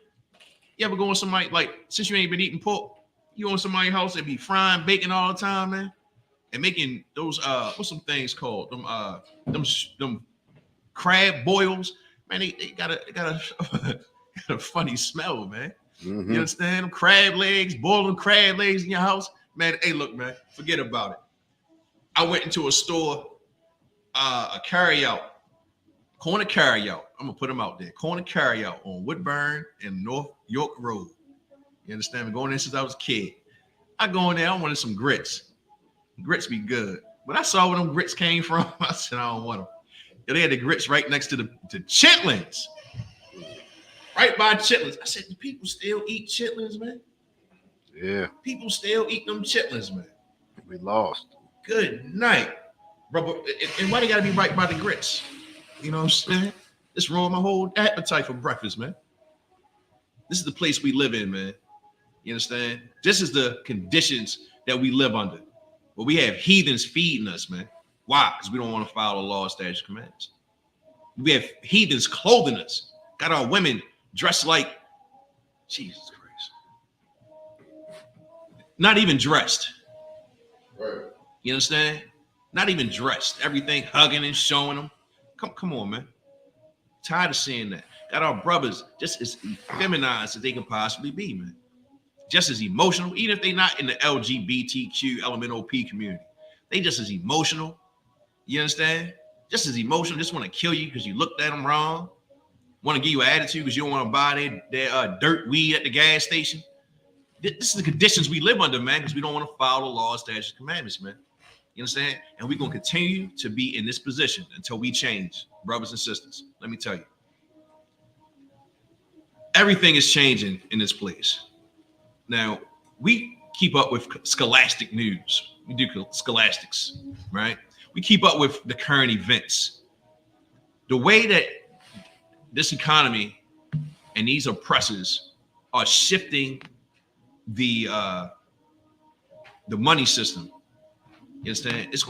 You ever go on somebody, like, since you ain't been eating pork, you go in somebody's house and be frying bacon all the time, man, and making those what's some things called them crab boils, man. They got a funny smell, man. Mm-hmm. You understand? Them crab legs, boiling crab legs in your house, man. Hey, look, man, forget about it. I went into a store, a corner carryout. I'm gonna put them out there. Corner carryout on Woodburn and North York Road. You understand me? Going there since I was a kid. I go in there, I wanted some grits. Grits be good. But I saw where them grits came from. I said, I don't want them. And they had the grits right next to the chitlins. Right by chitlins. I said, do people still eat chitlins, man? Yeah. People still eat them chitlins, man. We lost. Good night. Bro, and why they gotta be right by the grits? You know what I'm saying? This ruined my whole appetite for breakfast, man. This is the place we live in, man. You understand? This is the conditions that we live under. But we have heathens feeding us, man. Why? Because we don't want to follow the law, statutes, commandments. We have heathens clothing us. Got our women dressed like Jesus Christ. Not even dressed. Right. You understand? Not even dressed. Everything hugging and showing them. Come on, man. Tired of seeing that. Got our brothers just as effeminized as they can possibly be, man. Just as emotional, even if they're not in the LGBTQ LMNOP community. They just as emotional. You understand? Just as emotional. Just want to kill you because you looked at them wrong. Want to give you an attitude because you don't want to buy their dirt weed at the gas station. This is the conditions we live under, man, because we don't want to follow the laws, statutes, commandments, man. You understand? And we're going to continue to be in this position until we change, brothers and sisters. Let me tell you. Everything is changing in this place. Now, we keep up with scholastic news. We do scholastics, right? We keep up with the current events. The way that this economy and these oppressors are shifting the money system. You understand? It's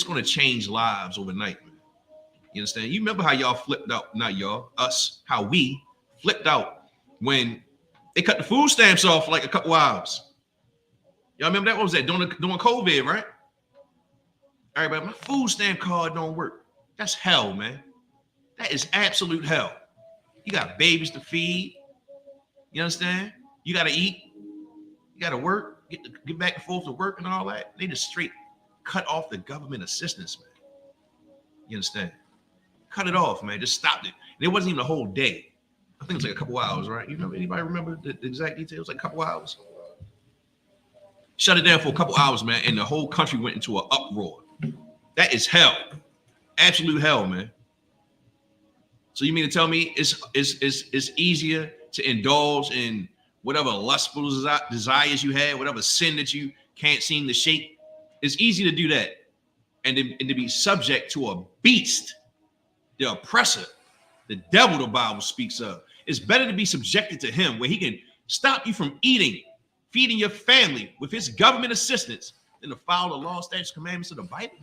gonna change lives overnight, man. You understand? You remember how y'all flipped out, not y'all, us, how we flipped out when they cut the food stamps off for like a couple hours. Y'all remember that? What was that? During COVID, right? All right, but my food stamp card don't work. That's hell, man. That is absolute hell. You got babies to feed. You understand? You got to eat. You got to work. Get back and forth to work and all that. They just straight cut off the government assistance, man. You understand? Cut it off, man. Just stopped it. And it wasn't even a whole day. I think it was like a couple hours, right? You know, anybody remember the exact details? Like a couple hours. Shut it down for a couple hours, man, and the whole country went into an uproar. That is hell. Absolute hell, man. So you mean to tell me it's easier to indulge in whatever lustful desires you had, whatever sin that you can't seem to shake? It's easy to do that and to be subject to a beast, the oppressor, the devil the Bible speaks of. It's better to be subjected to him where he can stop you from eating, feeding your family with his government assistance than to follow the law, statutes, commandments of the Bible.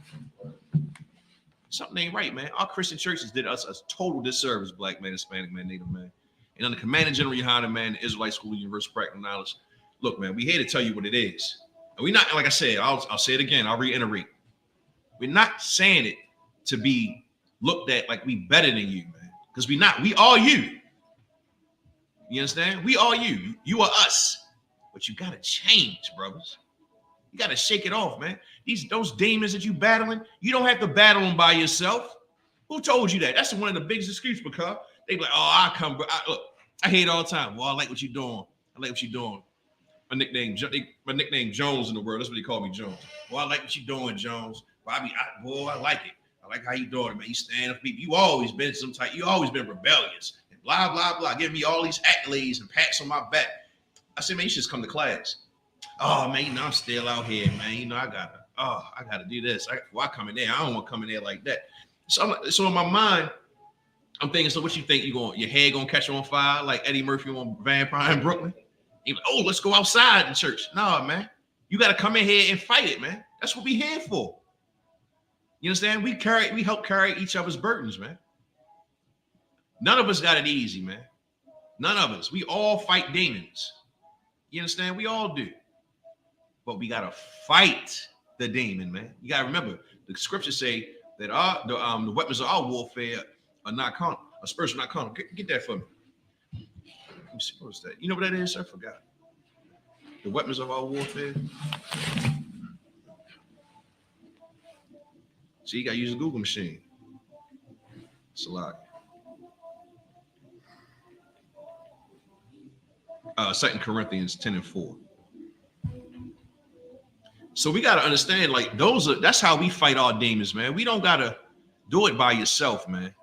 Something ain't right, man. Our Christian churches did us a total disservice, black man, Hispanic man, Native man. And under Commander General Yohanan, man, the Israelite School of Universal Practical Knowledge, look, man, we here to tell you what it is. And we're not, like I said, I'll say it again, I'll reiterate. We're not saying it to be looked at like we better than you, man. Because we not. We are you. You understand? We are you. You are us. But you got to change, brothers. You got to shake it off, man. Those demons that you battling, you don't have to battle them by yourself. Who told you that? That's one of the biggest excuses, because they be like, oh, I come, bro. Look, I hear it all the time. Well, I like what you're doing. I like what you're doing. My nickname Jones in the world. That's what they call me, Jones. Well, I like what you're doing, Jones. Bobby, I like it. I like how you doing it, man. You stand up for people. You always been you always been rebellious and blah, blah, blah. Giving me all these accolades and pats on my back. I said, man, you should just come to class. Oh, man, you know, I'm still out here, man. You know, I gotta do this. I come in there. I don't want to come in there like that. So in my mind, I'm thinking, so what you think? Your head gonna catch on fire like Eddie Murphy on Vampire in Brooklyn? You're like, oh, let's go outside in church. No, man. You gotta come in here and fight it, man. That's what we here for. You understand? We help carry each other's burdens, man. None of us got it easy, man. None of us. We all fight demons. You understand? We all do. But we gotta fight the demon, man. You gotta remember, the scriptures say that the weapons of our warfare are not carnal, are spiritual, not carnal. Get that for me. Let me see, what is that? You know what that is? I forgot. The weapons of our warfare. So you gotta use a Google machine. It's a lot. 2 Corinthians 10:4. So we got to understand, like, that's how we fight our demons, man. We don't got to do it by yourself, man.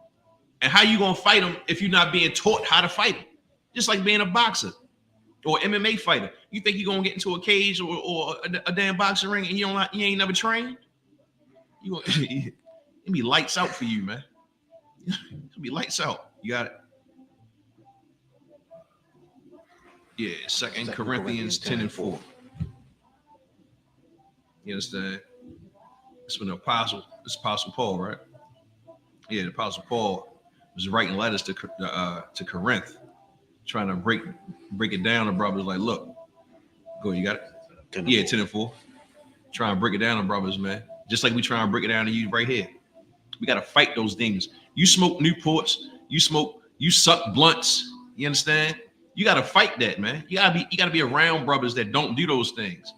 And how you going to fight them if you're not being taught how to fight them? Just like being a boxer or MMA fighter. You think you're going to get into a cage or a damn boxing ring and you ain't never trained? It'll be lights out for you, man. It'll be lights out. You got it? Yeah, 2 Corinthians 10:4. You understand? It's when Apostle Paul, right? Yeah, the Apostle Paul was writing letters to Corinth, trying to break it down. The brothers like, look, go, you got it? 10:4. Trying to break it down, the brothers, man. Just like we trying to break it down to you right here. We got to fight those demons. You smoke Newports, you suck blunts. You understand? You got to fight that, man. You gotta be around brothers that don't do those things.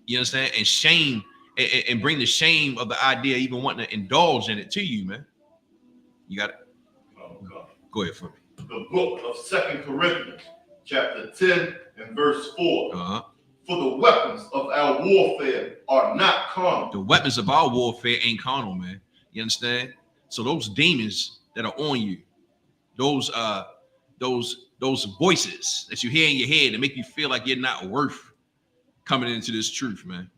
You understand? And shame and bring the shame of the idea, even wanting to indulge in it to you, man. You got it? Oh, God. Go ahead for me. The book of 2 Corinthians, chapter 10 and verse 4. Uh-huh. For the weapons of our warfare are not carnal. The weapons of our warfare ain't carnal, man. You understand? So those demons that are on you, those voices that you hear in your head that make you feel like you're not worth coming into this truth, man.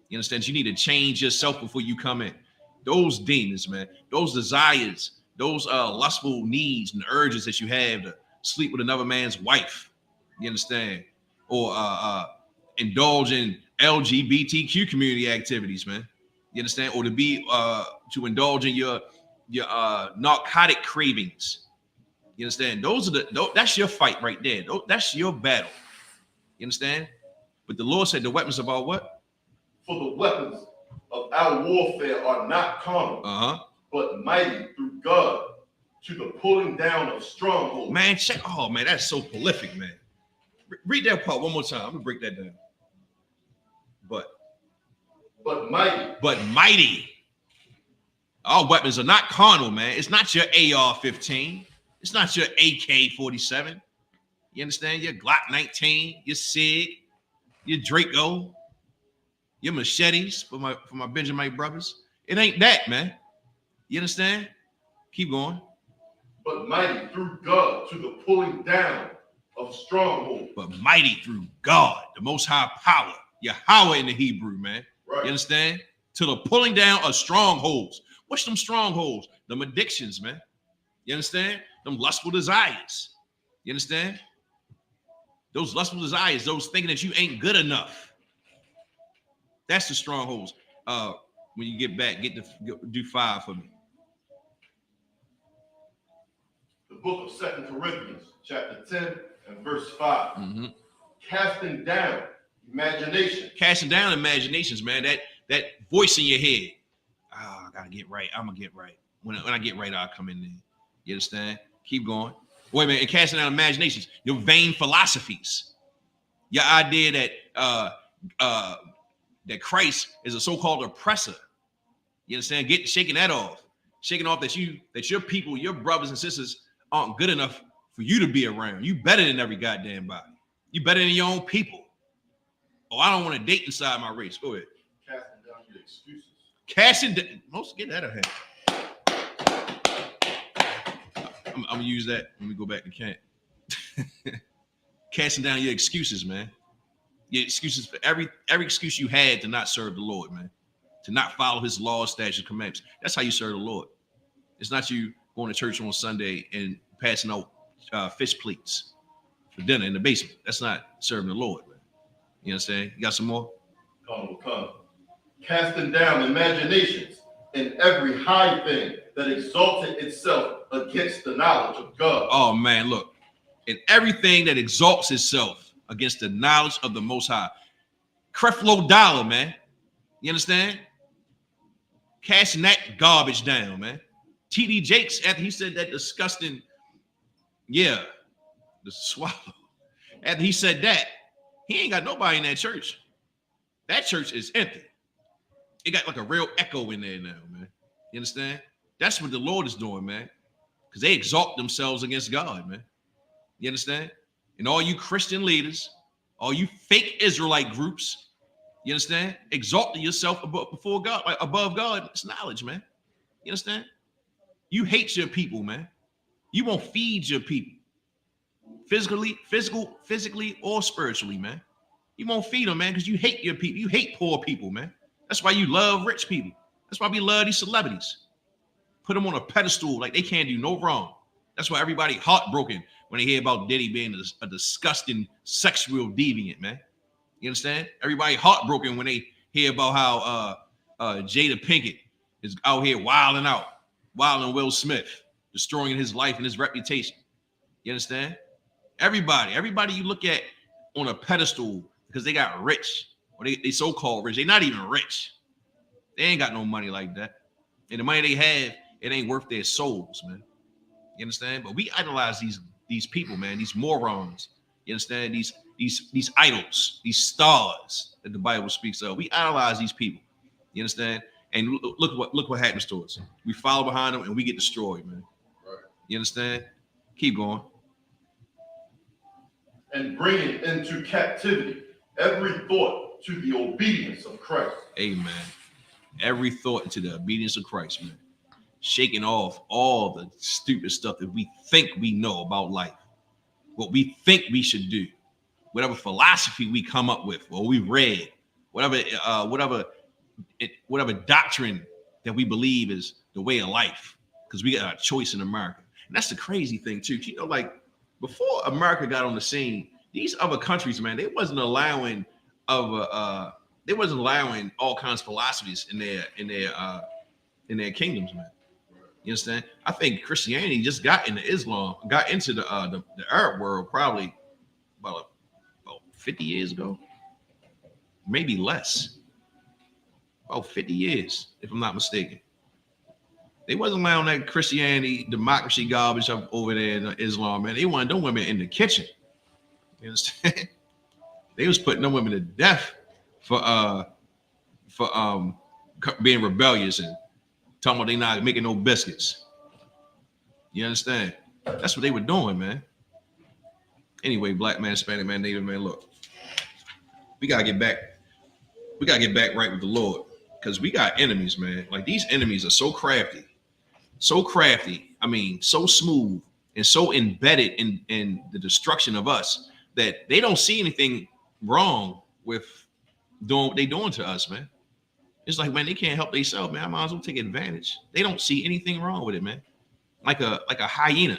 You understand? You need to change yourself before you come in. Those demons, man, those desires, those lustful needs and urges that you have to sleep with another man's wife, you understand? Or indulge in LGBTQ community activities, man. You understand? Or to indulge in your narcotic cravings. You understand? That's your fight right there. That's your battle. You understand? But the Lord said the weapons of our what? For the weapons of our warfare are not carnal, but mighty through God to the pulling down of strongholds. Man, oh man, that's so prolific, man. Read that part one more time. I'm gonna break that down. But mighty. Our weapons are not carnal, man. It's not your AR-15. It's not your AK-47. You understand? Your Glock 19, your SIG, your Draco. your machetes for my Benjamite brothers. It ain't that, man. You understand? Keep going. But mighty through God to the pulling down of strongholds. But mighty through God, the most high power, Yahweh in the Hebrew, man. Right. You understand? To the pulling down of strongholds. What's them strongholds? Them addictions, man. You understand? Them lustful desires. You understand? Those lustful desires, those thinking that you ain't good enough. That's the strongholds. When you get back, do 5 for me. The book of 2 Corinthians, chapter 10 and verse 5. Mm-hmm. Casting down imagination. Casting down imaginations, man. That voice in your head. Oh, I gotta get right. I'm gonna get right. When I get right, I'll come in there. You understand? Keep going. Wait a minute. And casting down imaginations, your vain philosophies, your idea that Christ is a so-called oppressor. You understand? Shaking that off. Shaking off that your people, your brothers and sisters aren't good enough for you to be around. You better than every goddamn body. You better than your own people. Oh, I don't want to date inside my race. Go ahead. Casting down your excuses. Casting down. Most get that ahead. I'm gonna use that when we go back to camp. Casting down your excuses, man. Your excuses for every excuse you had to not serve the Lord, man. To not follow his laws, statutes, commandments. That's how you serve the Lord. It's not you going to church on Sunday and passing out fish plates for dinner in the basement. That's not serving the Lord, man. You understand? You got some more? Come. Casting down imaginations and every high thing that exalted itself against the knowledge of God. Oh, man, look. And everything that exalts itself against the knowledge of the Most High. Creflo Dollar, man. You understand? Casting that garbage down, man. T.D. Jakes, after he said that disgusting, the swallow. After he said that, he ain't got nobody in that church. That church is empty. It got like a real echo in there now, man. You understand? That's what the Lord is doing, man. Because they exalt themselves against God, man. You understand? And all you Christian leaders, all you fake Israelite groups, you understand? Exalting yourself before God, like above God. It's knowledge, man. You understand? You hate your people, man. You won't feed your people. Physically or spiritually, man. You won't feed them, man, because you hate your people. You hate poor people, man. That's why you love rich people. That's why we love these celebrities. Put them on a pedestal like they can't do no wrong. That's why everybody heartbroken when they hear about Diddy being a disgusting sexual deviant, man. You understand? Everybody heartbroken when they hear about how Jada Pinkett is out here wilding Will Smith, destroying his life and his reputation. You understand? Everybody you look at on a pedestal because they got rich, or they so-called rich. They're not even rich. They ain't got no money like that. And the money they have, it ain't worth their souls, man. You understand? But we idolize these people, man, these morons. You understand? These idols, these stars that the Bible speaks of. We idolize these people. You understand? And look what happens to us. We follow behind them and we get destroyed, man. Right. You understand? Keep going. And bringing into captivity every thought to the obedience of Christ. Amen. Every thought to the obedience of Christ, man. Shaking off all the stupid stuff that we think we know about life. What we think we should do. Whatever philosophy we come up with or we read. Whatever doctrine that we believe is the way of life. Because we got a choice in America. And that's the crazy thing, too. You know, like, before America got on the scene, these other countries, man, they wasn't allowing all kinds of philosophies in their kingdoms, man. You understand? I think Christianity just got into the Arab world probably about 50 years ago, maybe less. About 50 years, if I'm not mistaken. They wasn't allowing that Christianity, democracy garbage up over there in Islam, man. They wanted them women in the kitchen. You understand? They was putting them women to death for being rebellious and talking about they not making no biscuits. You understand? That's what they were doing, man. Anyway, black man, Hispanic man, Native man, look. We gotta get back We gotta get back right with the Lord, because we got enemies, man. Like, these enemies are so crafty, so crafty. I mean, so smooth and so embedded in the destruction of us that they don't see anything wrong with doing what they doing to us, man. It's like, man, they can't help themselves, man. I might as well take advantage. They don't see anything wrong with it, man. Like a hyena.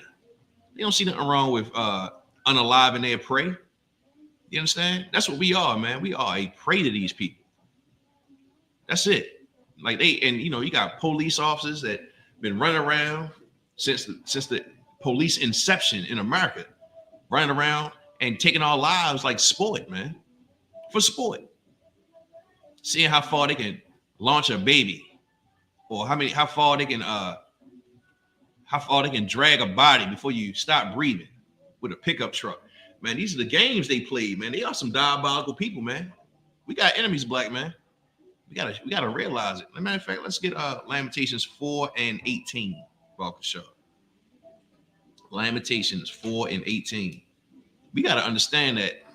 They don't see nothing wrong with unaliving their prey. You understand? That's what we are, man. We are a prey to these people. That's it. Like, you got police officers that been running around since the police inception in America, running around and taking our lives like sport, man. For sport. Seeing how far they can launch a baby, or how far they can drag a body before you stop breathing with a pickup truck. Man, these are the games they play, man. They are some diabolical people, man. We got enemies, black man. We gotta realize it. As a matter of fact, let's get Lamentations 4:18. Show. Lamentations 4:18. We gotta understand that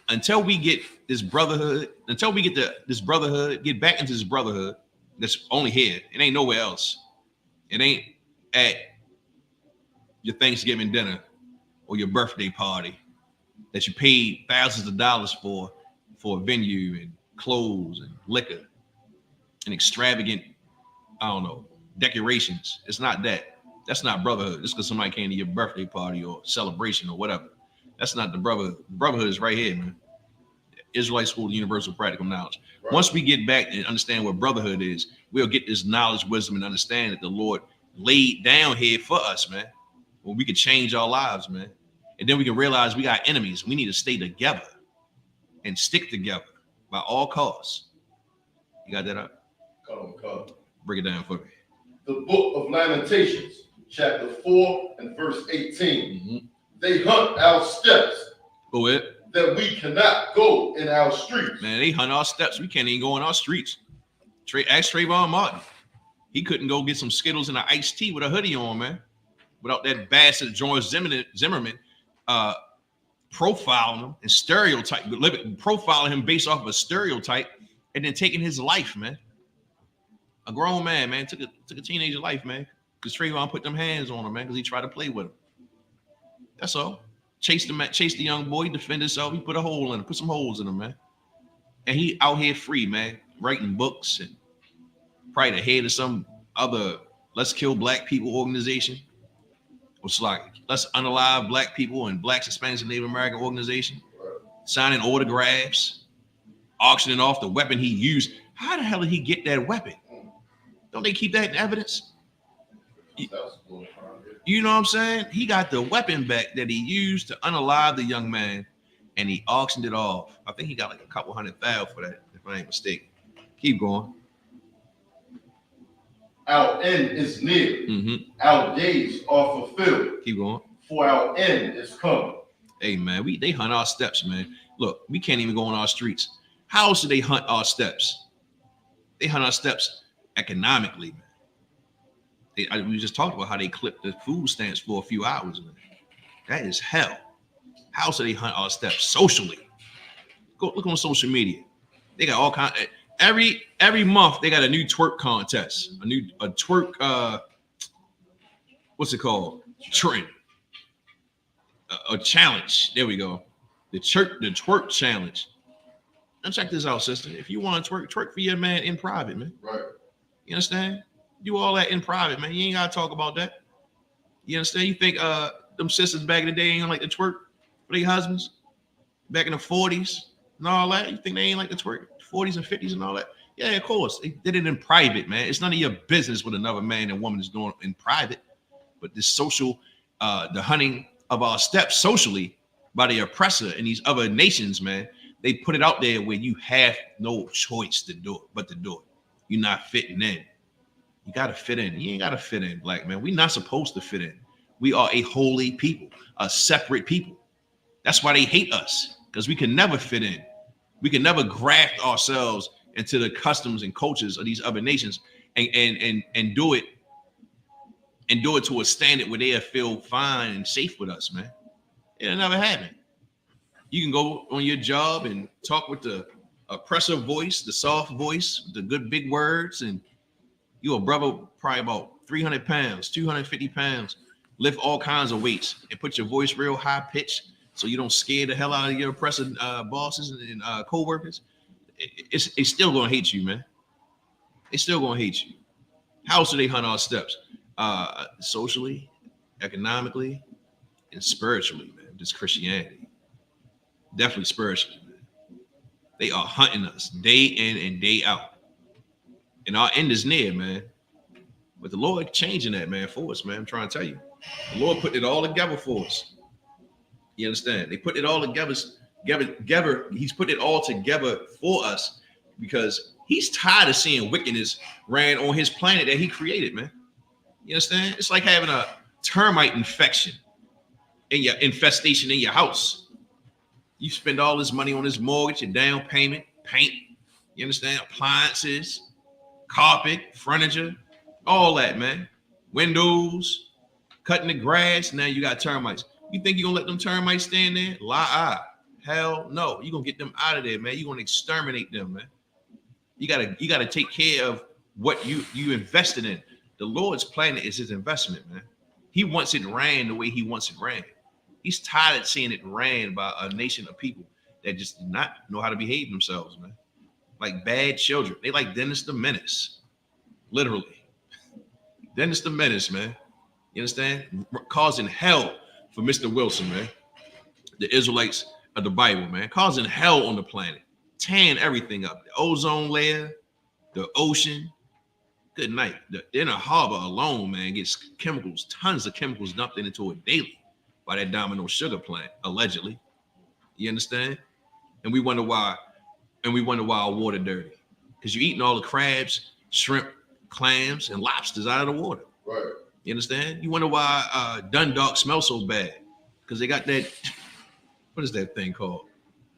until we get this brotherhood, get back into this brotherhood that's only here. It ain't nowhere else. It ain't at your Thanksgiving dinner or your birthday party that you paid thousands of dollars for a venue and clothes and liquor and extravagant, decorations. It's not that. That's not brotherhood. Just because somebody came to your birthday party or celebration or whatever. That's not the brotherhood. The brotherhood is right here, man. Israelite School of Universal Practical Knowledge. Right. Once we get back and understand what brotherhood is, we'll get this knowledge, wisdom, and understand that the Lord laid down here for us, man. Well, we can change our lives, man. And then we can realize we got enemies. We need to stay together and stick together by all costs. You got that up? Come. Break it down for me. The book of Lamentations, chapter 4 and verse 18. Mm-hmm. They hunt our steps. Go ahead. That we cannot go in our streets. Man, they hunt our steps. We can't even go in our streets. Ask Trayvon Martin. He couldn't go get some Skittles and an iced tea with a hoodie on, man. Without that bastard George Zimmerman profiling him and profiling him based off of a stereotype and then taking his life, man. A grown man, took a teenager life, man. Because Trayvon put them hands on him, man, because he tried to play with him. That's all. Chased the young boy, defend himself. He put some holes in him, man. And he out here free, man, writing books and probably the head of some other Let's Kill Black People organization. It's like Let's Unalive Black People and Blacks, Hispanics, and Native American organization. Signing autographs, auctioning off the weapon he used. How the hell did he get that weapon? Don't they keep that in evidence? You know what I'm saying? He got the weapon back that he used to unalive the young man, and he auctioned it off. I think he got like a couple $100,000 for that, if I ain't mistaken. Keep going. Our end is near. Mm-hmm. Our days are fulfilled. Keep going. For our end is coming. Hey, man, they hunt our steps, man. Look, we can't even go on our streets. How else do they hunt our steps? They hunt our steps economically, man. We just talked about how they clipped the food stamps for a few hours, man. That is hell. How else do they hunt our steps? Socially. Go look on social media. They got all kinds. Every month they got a new twerk contest, a twerk. What's it called? Trend. A challenge. There we go. The twerk challenge. Now check this out, sister. If you want to twerk for your man in private, man. Right. You understand? Do all that in private, man. You ain't gotta talk about that. You understand? You think them sisters back in the day ain't like to twerk for their husbands back in the 40s and all that? You think they ain't like to twerk 40s and 50s and all that? Yeah, of course. They did it in private, man. It's none of your business what another man and woman is doing in private. But this social, the hunting of our steps socially by the oppressor in these other nations, man, they put it out there where you have no choice to do it but to do it. You're not fitting in. You got to fit in. You ain't got to fit in, black man. We're not supposed to fit in. We are a holy people, a separate people. That's why they hate us, because we can never fit in. We can never graft ourselves into the customs and cultures of these other nations and do it to a standard where they feel fine and safe with us, man. It'll never happen. You can go on your job and talk with the oppressive voice, the soft voice, the good big words, and you a brother probably about 300 pounds, 250 pounds, lift all kinds of weights and put your voice real high pitched so you don't scare the hell out of your oppressive bosses and co-workers. It's still gonna hate you, man. It's still gonna hate you. How else do they hunt our steps? Socially, economically, and spiritually, man. Just Christianity. Definitely spiritually, man. They are hunting us day in and day out. And our end is near, man. But the Lord changing that, man, for us, man. I'm trying to tell you. The Lord put it all together for us. You understand? They put it all together. He's put it all together for us because he's tired of seeing wickedness ran on his planet that he created, man. You understand? It's like having a termite infestation in your house. You spend all this money on this mortgage, your down payment, paint, you understand? Appliances, carpet, furniture, all that, man. Windows, cutting the grass. Now you got termites. You think you're gonna let them termites stand there? Lie. Hell no. You're gonna get them out of there, man. You're gonna exterminate them, man. You gotta take care of what you invested in. The Lord's planet is his investment, man. He wants it ran the way he wants it ran. He's tired of seeing it ran by a nation of people that just do not know how to behave themselves, man. Like bad children. They like Dennis the Menace. Literally. Dennis the Menace, man. You understand? Causing hell for Mr. Wilson, man. The Israelites of the Bible, man. Causing hell on the planet. Tearing everything up. The ozone layer, the ocean. Good night. The inner harbor alone, man, gets chemicals, tons of chemicals dumped into it daily by that Domino sugar plant, allegedly. You understand? And we wonder why our water dirty. Because you're eating all the crabs, shrimp, clams, and lobsters out of the water. Right. You understand? You wonder why Dundalk smells so bad. Because they got that, what is that thing called?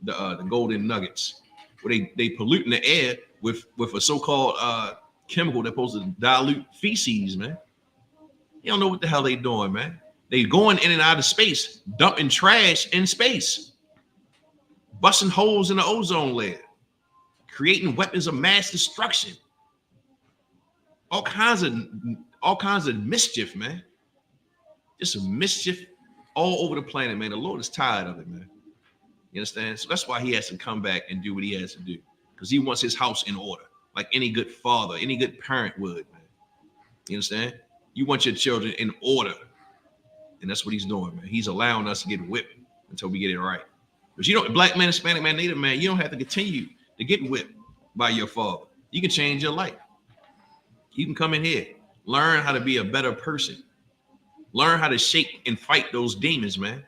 The golden nuggets. Where they polluting the air with a so-called chemical that's supposed to dilute feces, man. You don't know what the hell they doing, man. They going in and out of space, dumping trash in space, busting holes in the ozone layer, creating weapons of mass destruction. All kinds of mischief, man. Just mischief all over the planet, man. The Lord is tired of it, man. You understand? So that's why he has to come back and do what he has to do. Because he wants his house in order. Like any good father, any good parent would, man. You understand? You want your children in order. And that's what he's doing, man. He's allowing us to get whipped until we get it right. But you know, black man, Hispanic man, Native man, you don't have to continue to get whipped by your father. You can change your life. You can come in here, learn how to be a better person. Learn how to shake and fight those demons, man.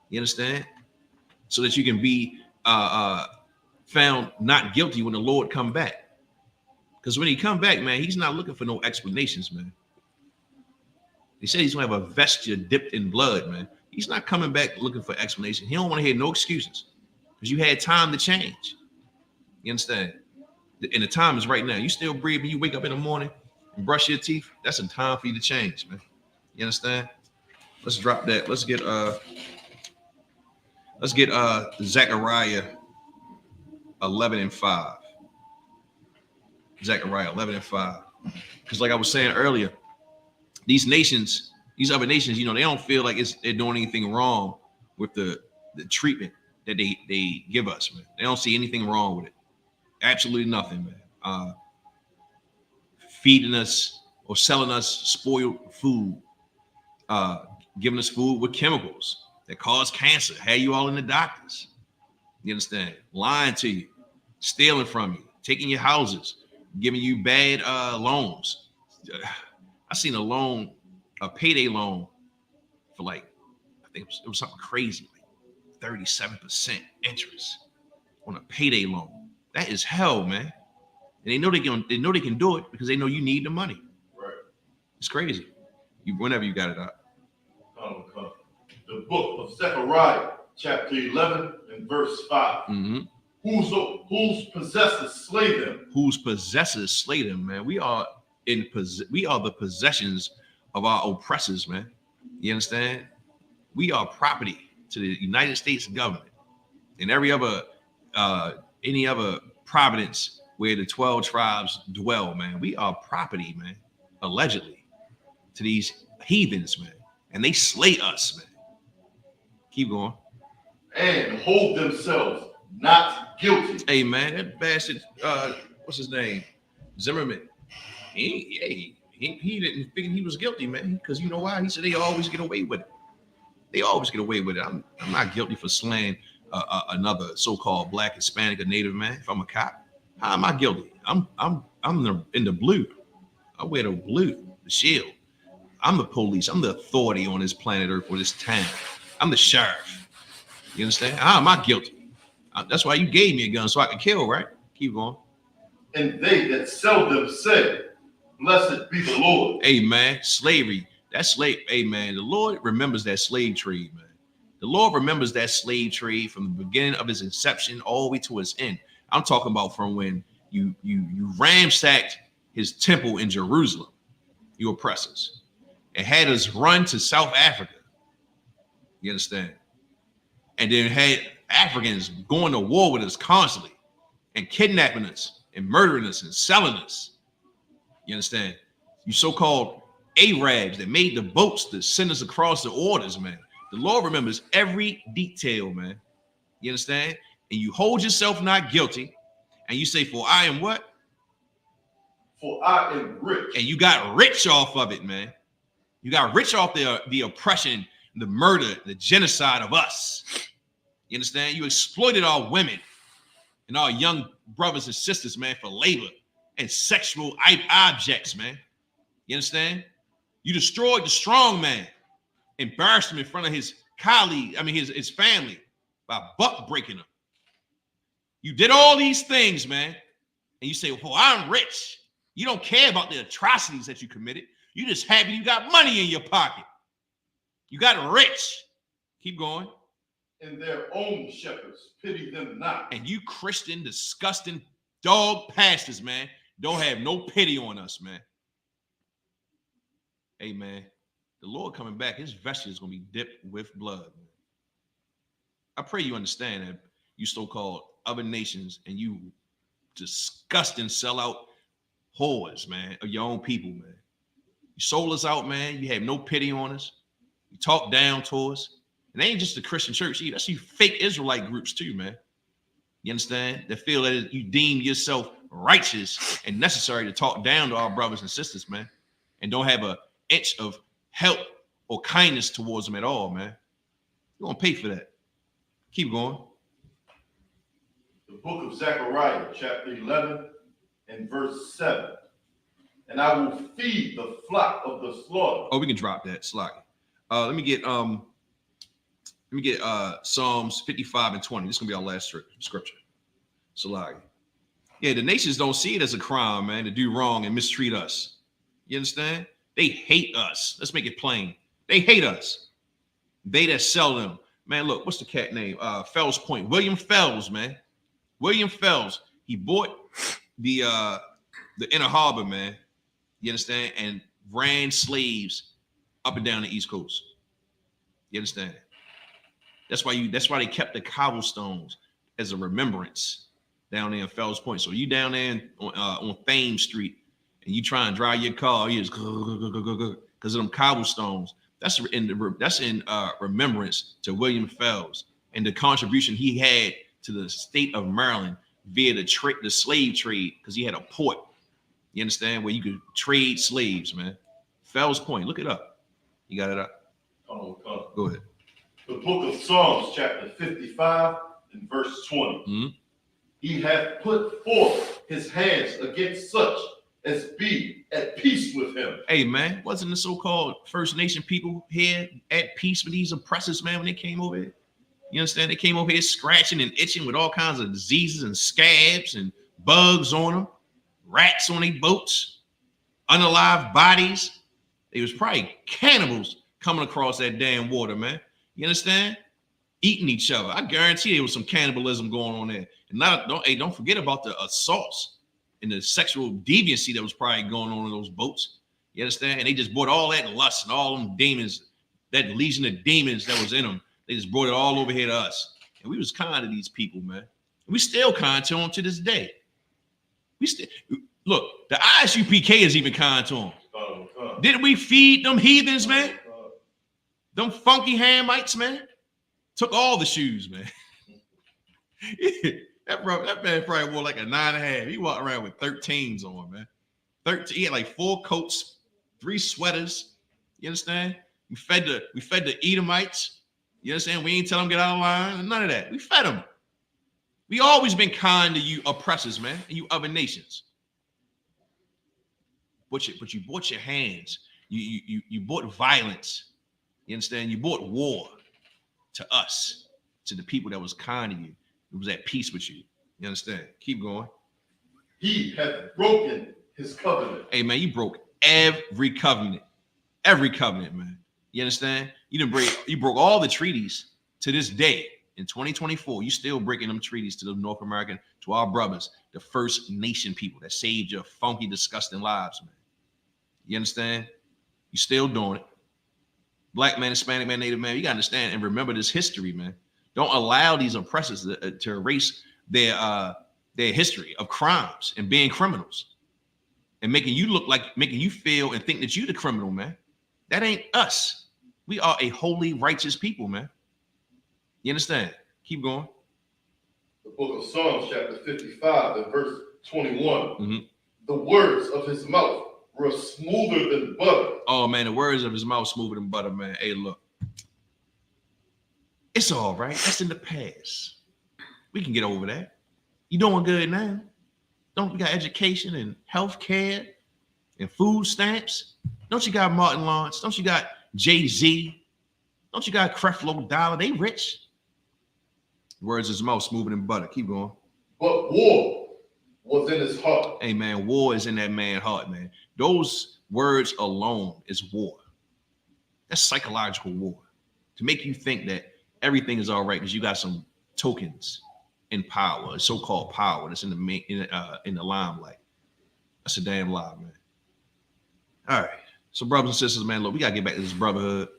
You understand? So that you can be found not guilty when the Lord come back. Because when he come back, man, he's not looking for no explanations, man. He said he's gonna have a vesture dipped in blood, man. He's not coming back looking for explanation. He don't want to hear no excuses because you had time to change. You understand? And the time is right now. You still breathing. You wake up in the morning and brush your teeth. That's a time for you to change, man. You understand? Let's drop that. Let's get Zechariah 11:5. Zechariah 11:5. Because like I was saying earlier, these other nations, you know, they don't feel like they're doing anything wrong with the treatment that they give us, man. They don't see anything wrong with it. Absolutely nothing, man. Feeding us or selling us spoiled food, giving us food with chemicals that cause cancer, have you all in the doctors. You understand? Lying to you, stealing from you, taking your houses, giving you bad loans. I seen a payday loan for like, I think it was something crazy, like 37% interest on a payday loan. That is hell, man. And they know they can do it because they know you need the money. Right. It's crazy. Whenever you got it out. The book of Zechariah, chapter 11 and verse 5. Mm-hmm. Whose possessors slay them? Whose possessors slay them, man. We are the possessions of our oppressors, man. You understand? We are property to the United States government and every other any other Providence, where the 12 tribes dwell, man. We are property, man, allegedly, to these heathens, man. And they slay us, man. Keep going. And hold themselves not guilty. Hey, man, that bastard, what's his name? Zimmerman. He didn't think he was guilty, man. Because you know why? He said they always get away with it. They always get away with it. I'm not guilty for slaying another so-called black, Hispanic, or Native man. If I'm a cop, how am I guilty? I'm in the blue. I wear the blue, the shield. I'm the police. I'm the authority on this planet Earth or this town. I'm the sheriff. You understand? How am I guilty? That's why you gave me a gun so I could kill, right? Keep going. And they that sell them say, blessed be the Lord. Amen. Slavery. That's slave. Amen. The Lord remembers that slave trade, man. The Lord remembers that slave trade from the beginning of his inception all the way to its end. I'm talking about from when you ransacked his temple in Jerusalem, you oppressors, and had us run to South Africa. You understand? And then had Africans going to war with us constantly and kidnapping us and murdering us and selling us. You understand? You so-called Arabs that made the boats to send us across the waters, man. The Lord remembers every detail, man. You understand? And you hold yourself not guilty, and you say, for I am what? For I am rich. And you got rich off of it, man. You got rich off the oppression, the murder, the genocide of us. You understand? You exploited our women and our young brothers and sisters, man, for labor and sexual objects, man. You understand? You destroyed the strong man, embarrassed him in front of his colleague, his family, by buck breaking him. You did all these things, man. And you say, well, I'm rich. You don't care about the atrocities that you committed. You just happy you got money in your pocket. You got rich. Keep going. And their own shepherds pity them not. And you Christian, disgusting dog pastors, man, don't have no pity on us, man. Hey, man, the Lord coming back, his vesture is going to be dipped with blood, man. I pray you understand that you so-called other nations and you disgusting sellout whores, man, of your own people, man. You sold us out, man. You have no pity on us. You talk down to us. And it ain't just the Christian church either. That's you fake Israelite groups too, man. You understand? That feel that you deem yourself righteous and necessary to talk down to our brothers and sisters, man. And don't have an inch of help or kindness towards them at all, man. You're going to pay for that. Keep going. The book of Zechariah, chapter 11 and verse 7. And I will feed the flock of the slaughter. Oh, we can drop that. Slack. Let me get Psalms 55 and 20. This is gonna be our last scripture. Slack. Yeah, the nations don't see it as a crime, man, to do wrong and mistreat us. You understand? They hate us. Let's make it plain. They hate us. They that sell them. Man, look, what's the cat name? Fells Point. William Fells, man. William Fells. He bought the inner harbor, man. You understand? And ran slaves up and down the East Coast. You understand? That's why they kept the cobblestones as a remembrance down there in Fells Point. So you down there on Thames Street and you try and drive your car, you just because of them cobblestones. That's in remembrance to William Fells and the contribution he had to the state of Maryland via the slave trade, because he had a port. You understand? Where you could trade slaves, man. Fells Point, look it up. You got it up? Go ahead. The book of Psalms, chapter 55 and verse 20. Mm-hmm. He hath put forth his hands against such as be at peace with him. Hey, man, wasn't the so-called First Nation people here at peace with these oppressors, man, when they came over here? You understand? They came over here scratching and itching with all kinds of diseases and scabs and bugs on them, rats on their boats, unalive bodies. They was probably cannibals coming across that damn water, man. You understand? Eating each other. I guarantee there was some cannibalism going on there. And don't forget about the assaults and the sexual deviancy that was probably going on in those boats. You understand? And they just brought all that lust and all them demons, that legion of demons that was in them. They just brought it all over here to us. And we was kind to these people, man. We still kind to them to this day. We still look. The ISUPK is even kind to them. Didn't we feed them heathens, man? Them funky Hamites, man. Took all the shoes, man. that man probably wore like a 9.5. He walked around with 13s on, man. 13. He had like 4 coats, 3 sweaters. You understand? We fed the Edomites. You understand? We ain't tell them get out of line. None of that. We fed them. We always been kind to you oppressors, man, and you other nations. But you bought your hands. You bought violence. You understand? You bought war to us, to the people that was kind to you. It was at peace with you. You understand? Keep going. He hath broken his covenant. Hey, man, you broke every covenant. Every covenant, man. You understand? You broke all the treaties to this day. In 2024, you still breaking them treaties to the North American, to our brothers, the First Nation people that saved your funky, disgusting lives, man. You understand? You still doing it. Black man, Hispanic man, Native man, you gotta understand and remember this history, man. Don't allow these oppressors to erase their history of crimes and being criminals and making you feel and think that you the criminal, man. That ain't us. We are a holy, righteous people, man. You understand? Keep going. The book of Psalms, chapter 55, and verse 21. Mm-hmm. The words of his mouth were smoother than butter. Oh, man, the words of his mouth smoother than butter, man. Hey, look. It's all right. That's in the past. We can get over that. You doing good now. Don't you got education and health care and food stamps? Don't you got Martin Lawrence? Don't you got Jay-Z? Don't you got Creflo Dollar? They rich. Words of his mouth smoother than butter. Keep going. But war was in his heart. Hey, man, war is in that man's heart, man. Those words alone is war. That's psychological war. To make you think that everything is all right because you got some tokens in power, so-called power that's in the limelight. That's a damn lie, man. All right. So, brothers and sisters, man, look, we got to get back to this brotherhood,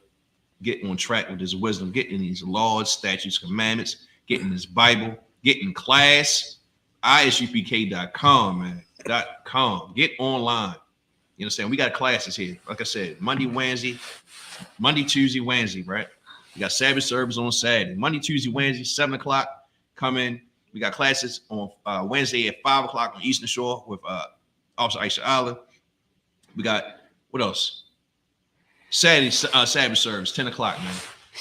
get on track with this wisdom, get in these laws, statutes, commandments, get in this Bible, get in class, isupk.com, man, .com. Get online. You understand? We got classes here. Like I said, Monday, Tuesday, Wednesday, right? We got Sabbath service on Saturday. Monday, Tuesday, Wednesday, 7 o'clock. Come in. We got classes on Wednesday at 5 o'clock on Eastern Shore with Officer Aisha Allen. We got, what else? Saturday, Sabbath service, 10 o'clock, man.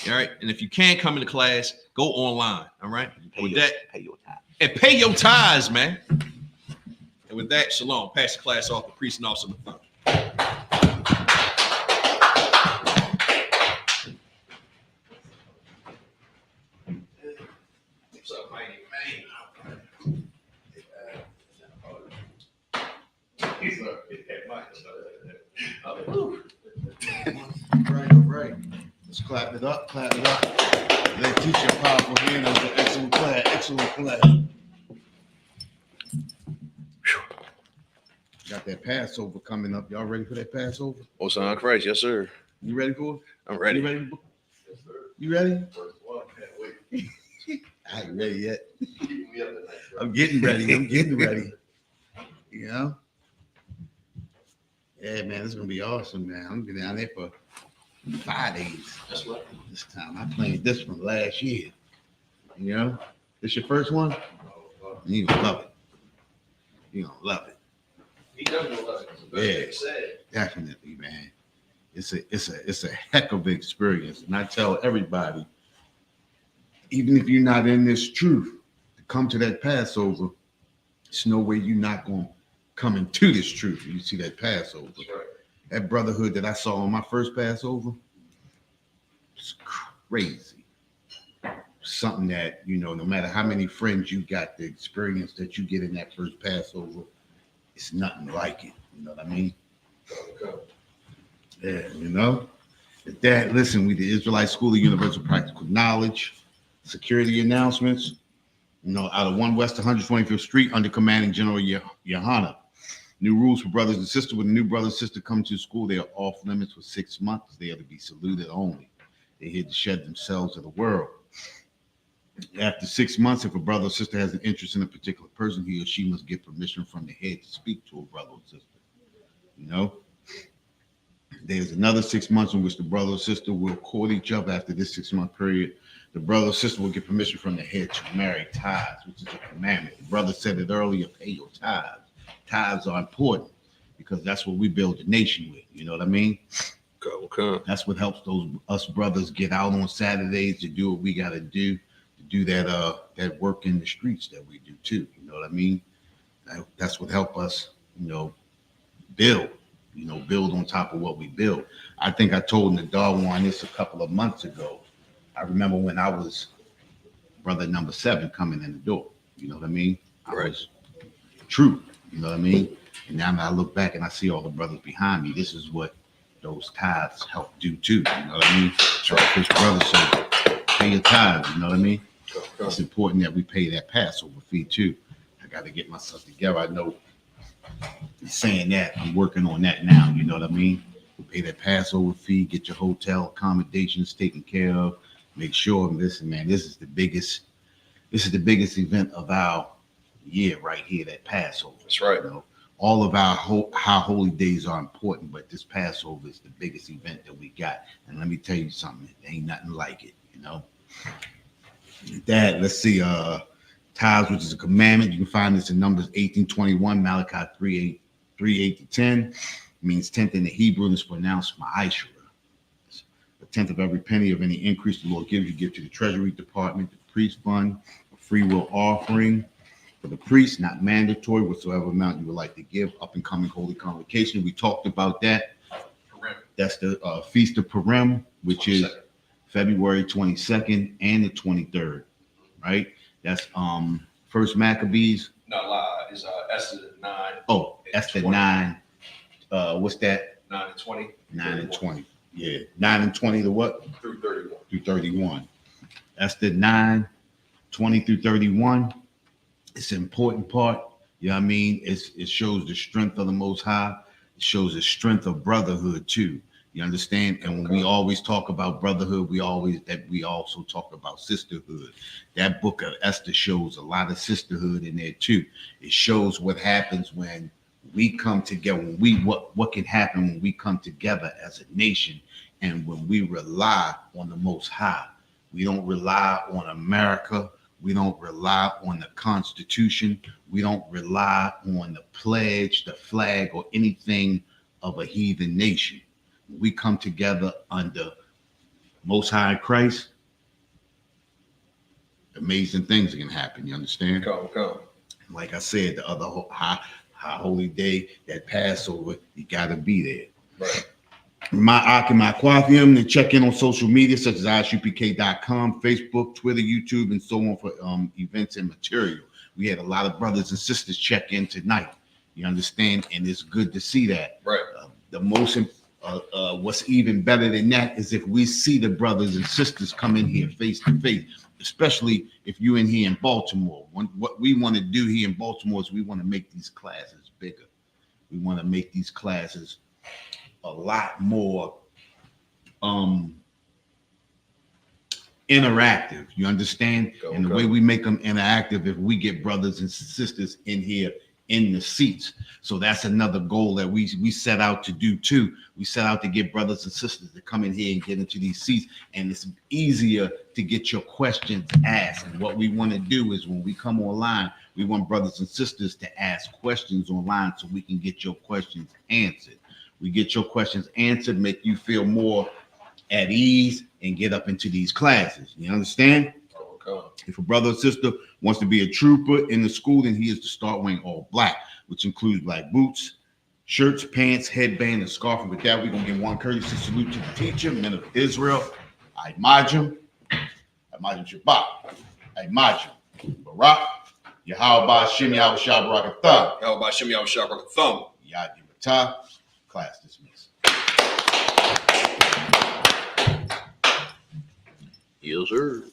All right. And if you can't come into class, go online. All right. Pay your time. And pay your tithes, man. And with that, shalom. Pass the class off to priest and officer of the phone. What's up, man? He's up. Right. Let's clap it up. Let teach your powerful hand of the excellent class. Got that Passover coming up. Y'all ready for that Passover? Oh, son of Christ, yes, sir. You ready for it? I'm ready. You ready? Yes, sir. You ready? First one, can't wait. I ain't ready yet. Keep me up at night, bro. I'm getting ready. You know? Yeah, man, it's gonna be awesome, man. I'm gonna be down there for 5 days. That's right. This time I played this from last year. You know, this your first one. You gonna love it. You gonna love it. He definitely love it. Yeah, definitely, man. It's a heck of an experience, and I tell everybody, even if you're not in this truth, to come to that Passover, there's no way you're not gonna come into this truth. You see that Passover. That's right. That brotherhood that I saw on my first Passover, it's crazy. Something that, you know, no matter how many friends you got, the experience that you get in that first Passover, it's nothing like it. You know what I mean? Yeah, you know? With that, listen, we the Israelite School of Universal Practical Knowledge, security announcements, you know, out of 1 West 125th Street under commanding General Yohana. New rules for brothers and sisters. When a new brother and sister come to school, they are off limits for 6 months. They are to be saluted only. They're here to shed themselves of the world. After 6 months, if a brother or sister has an interest in a particular person, he or she must get permission from the head to speak to a brother or sister. You know, there's another 6 months in which the brother or sister will court each other. After this 6 month period, the brother or sister will get permission from the head to marry tithes, which is a commandment. The brother said it earlier, pay your tithes. Tithes are important because that's what we build the nation with. You know what I mean? Okay. That's what helps us brothers get out on Saturdays to do what we got to do that work in the streets that we do too. You know what I mean? That's what help us, build. Build on top of what we build. I think I told Nadar on this a couple of months ago. I remember when I was brother number 7 coming in the door. You know what I mean? I was true. You know what I mean? And now I look back and I see all the brothers behind me. This is what those tithes help do too. You know what I mean? So this brother said, pay your tithes. You know what I mean? It's important that we pay that Passover fee too. I got to get myself together. I know saying that I'm working on that now. You know what I mean? Pay that Passover fee, get your hotel accommodations taken care of. Make sure, listen, man, this is the biggest event of our year right here, that Passover. That's right. All of our holy days are important, but this Passover is the biggest event that we got. And let me tell you something, there ain't nothing like it, That, let's see, tithes, which is a commandment. You can find this in Numbers 18:21, Malachi 3:8-10. It means 10th in the Hebrew, and it's pronounced ma'ashra. A 10th of every penny of any increase the Lord gives you, give to the Treasury Department, the priest fund, a free will offering for the priest, not mandatory, whatsoever amount you would like to give. Up and coming holy convocation, we talked about that. That's the Feast of Purim, which is February 22nd and the 23rd, right? That's First Maccabees. Not lie. It's Esther 9. Oh, Esther 9. What's that? 9 and 20. 9 and 20. Yeah, 9 and 20 to what? Through 31. Through 31. Esther 9, 20 through 31. It's an important part. You know what I mean? It shows the strength of the Most High. It shows the strength of brotherhood too. You understand? And when we always talk about brotherhood, we also talk about sisterhood. That book of Esther shows a lot of sisterhood in there too. It shows what happens when we come together, what can happen when we come together as a nation, and when we rely on the Most High. We don't rely on America. We don't rely on the Constitution. We don't rely on the pledge, the flag, or anything of a heathen nation. We come together under Most High Christ, amazing things can happen. You understand? Come. Like I said, the other high holy day, that Passover, you got to be there. Right. My Ak and my Quathium, and check in on social media such as ISUPK.com, Facebook, Twitter, YouTube, and so on for events and material. We had a lot of brothers and sisters check in tonight. You understand? And it's good to see that. Right. The most what's even better than that is if we see the brothers and sisters come in here face to face, especially if you're in here in Baltimore. What we want to do here in Baltimore is we want to make these classes bigger. We want to make these classes a lot more interactive. You understand? And the way we make them interactive, if we get brothers and sisters in here in the seats. So that's another goal that we set out to do too. We set out to get brothers and sisters to come in here and get into these seats, and it's easier to get your questions asked. And what we want to do is when we come online, we want brothers and sisters to ask questions online so we can get your questions answered. We get your questions answered, make you feel more at ease and get up into these classes. You understand? If a brother or sister wants to be a trooper in the school, then he is to start wearing all black, which includes black boots, shirts, pants, headband, and scarf. And with that, we're going to give one courtesy salute to the teacher, men of Israel. I Majum Shabbat. I Majum Barak. Yahweh Shem Yahweh Shabbat Thumb. Yahweh Shem Yahweh Shabbat Thumb. Yadi Matah. Class dismissed. Yes, sir.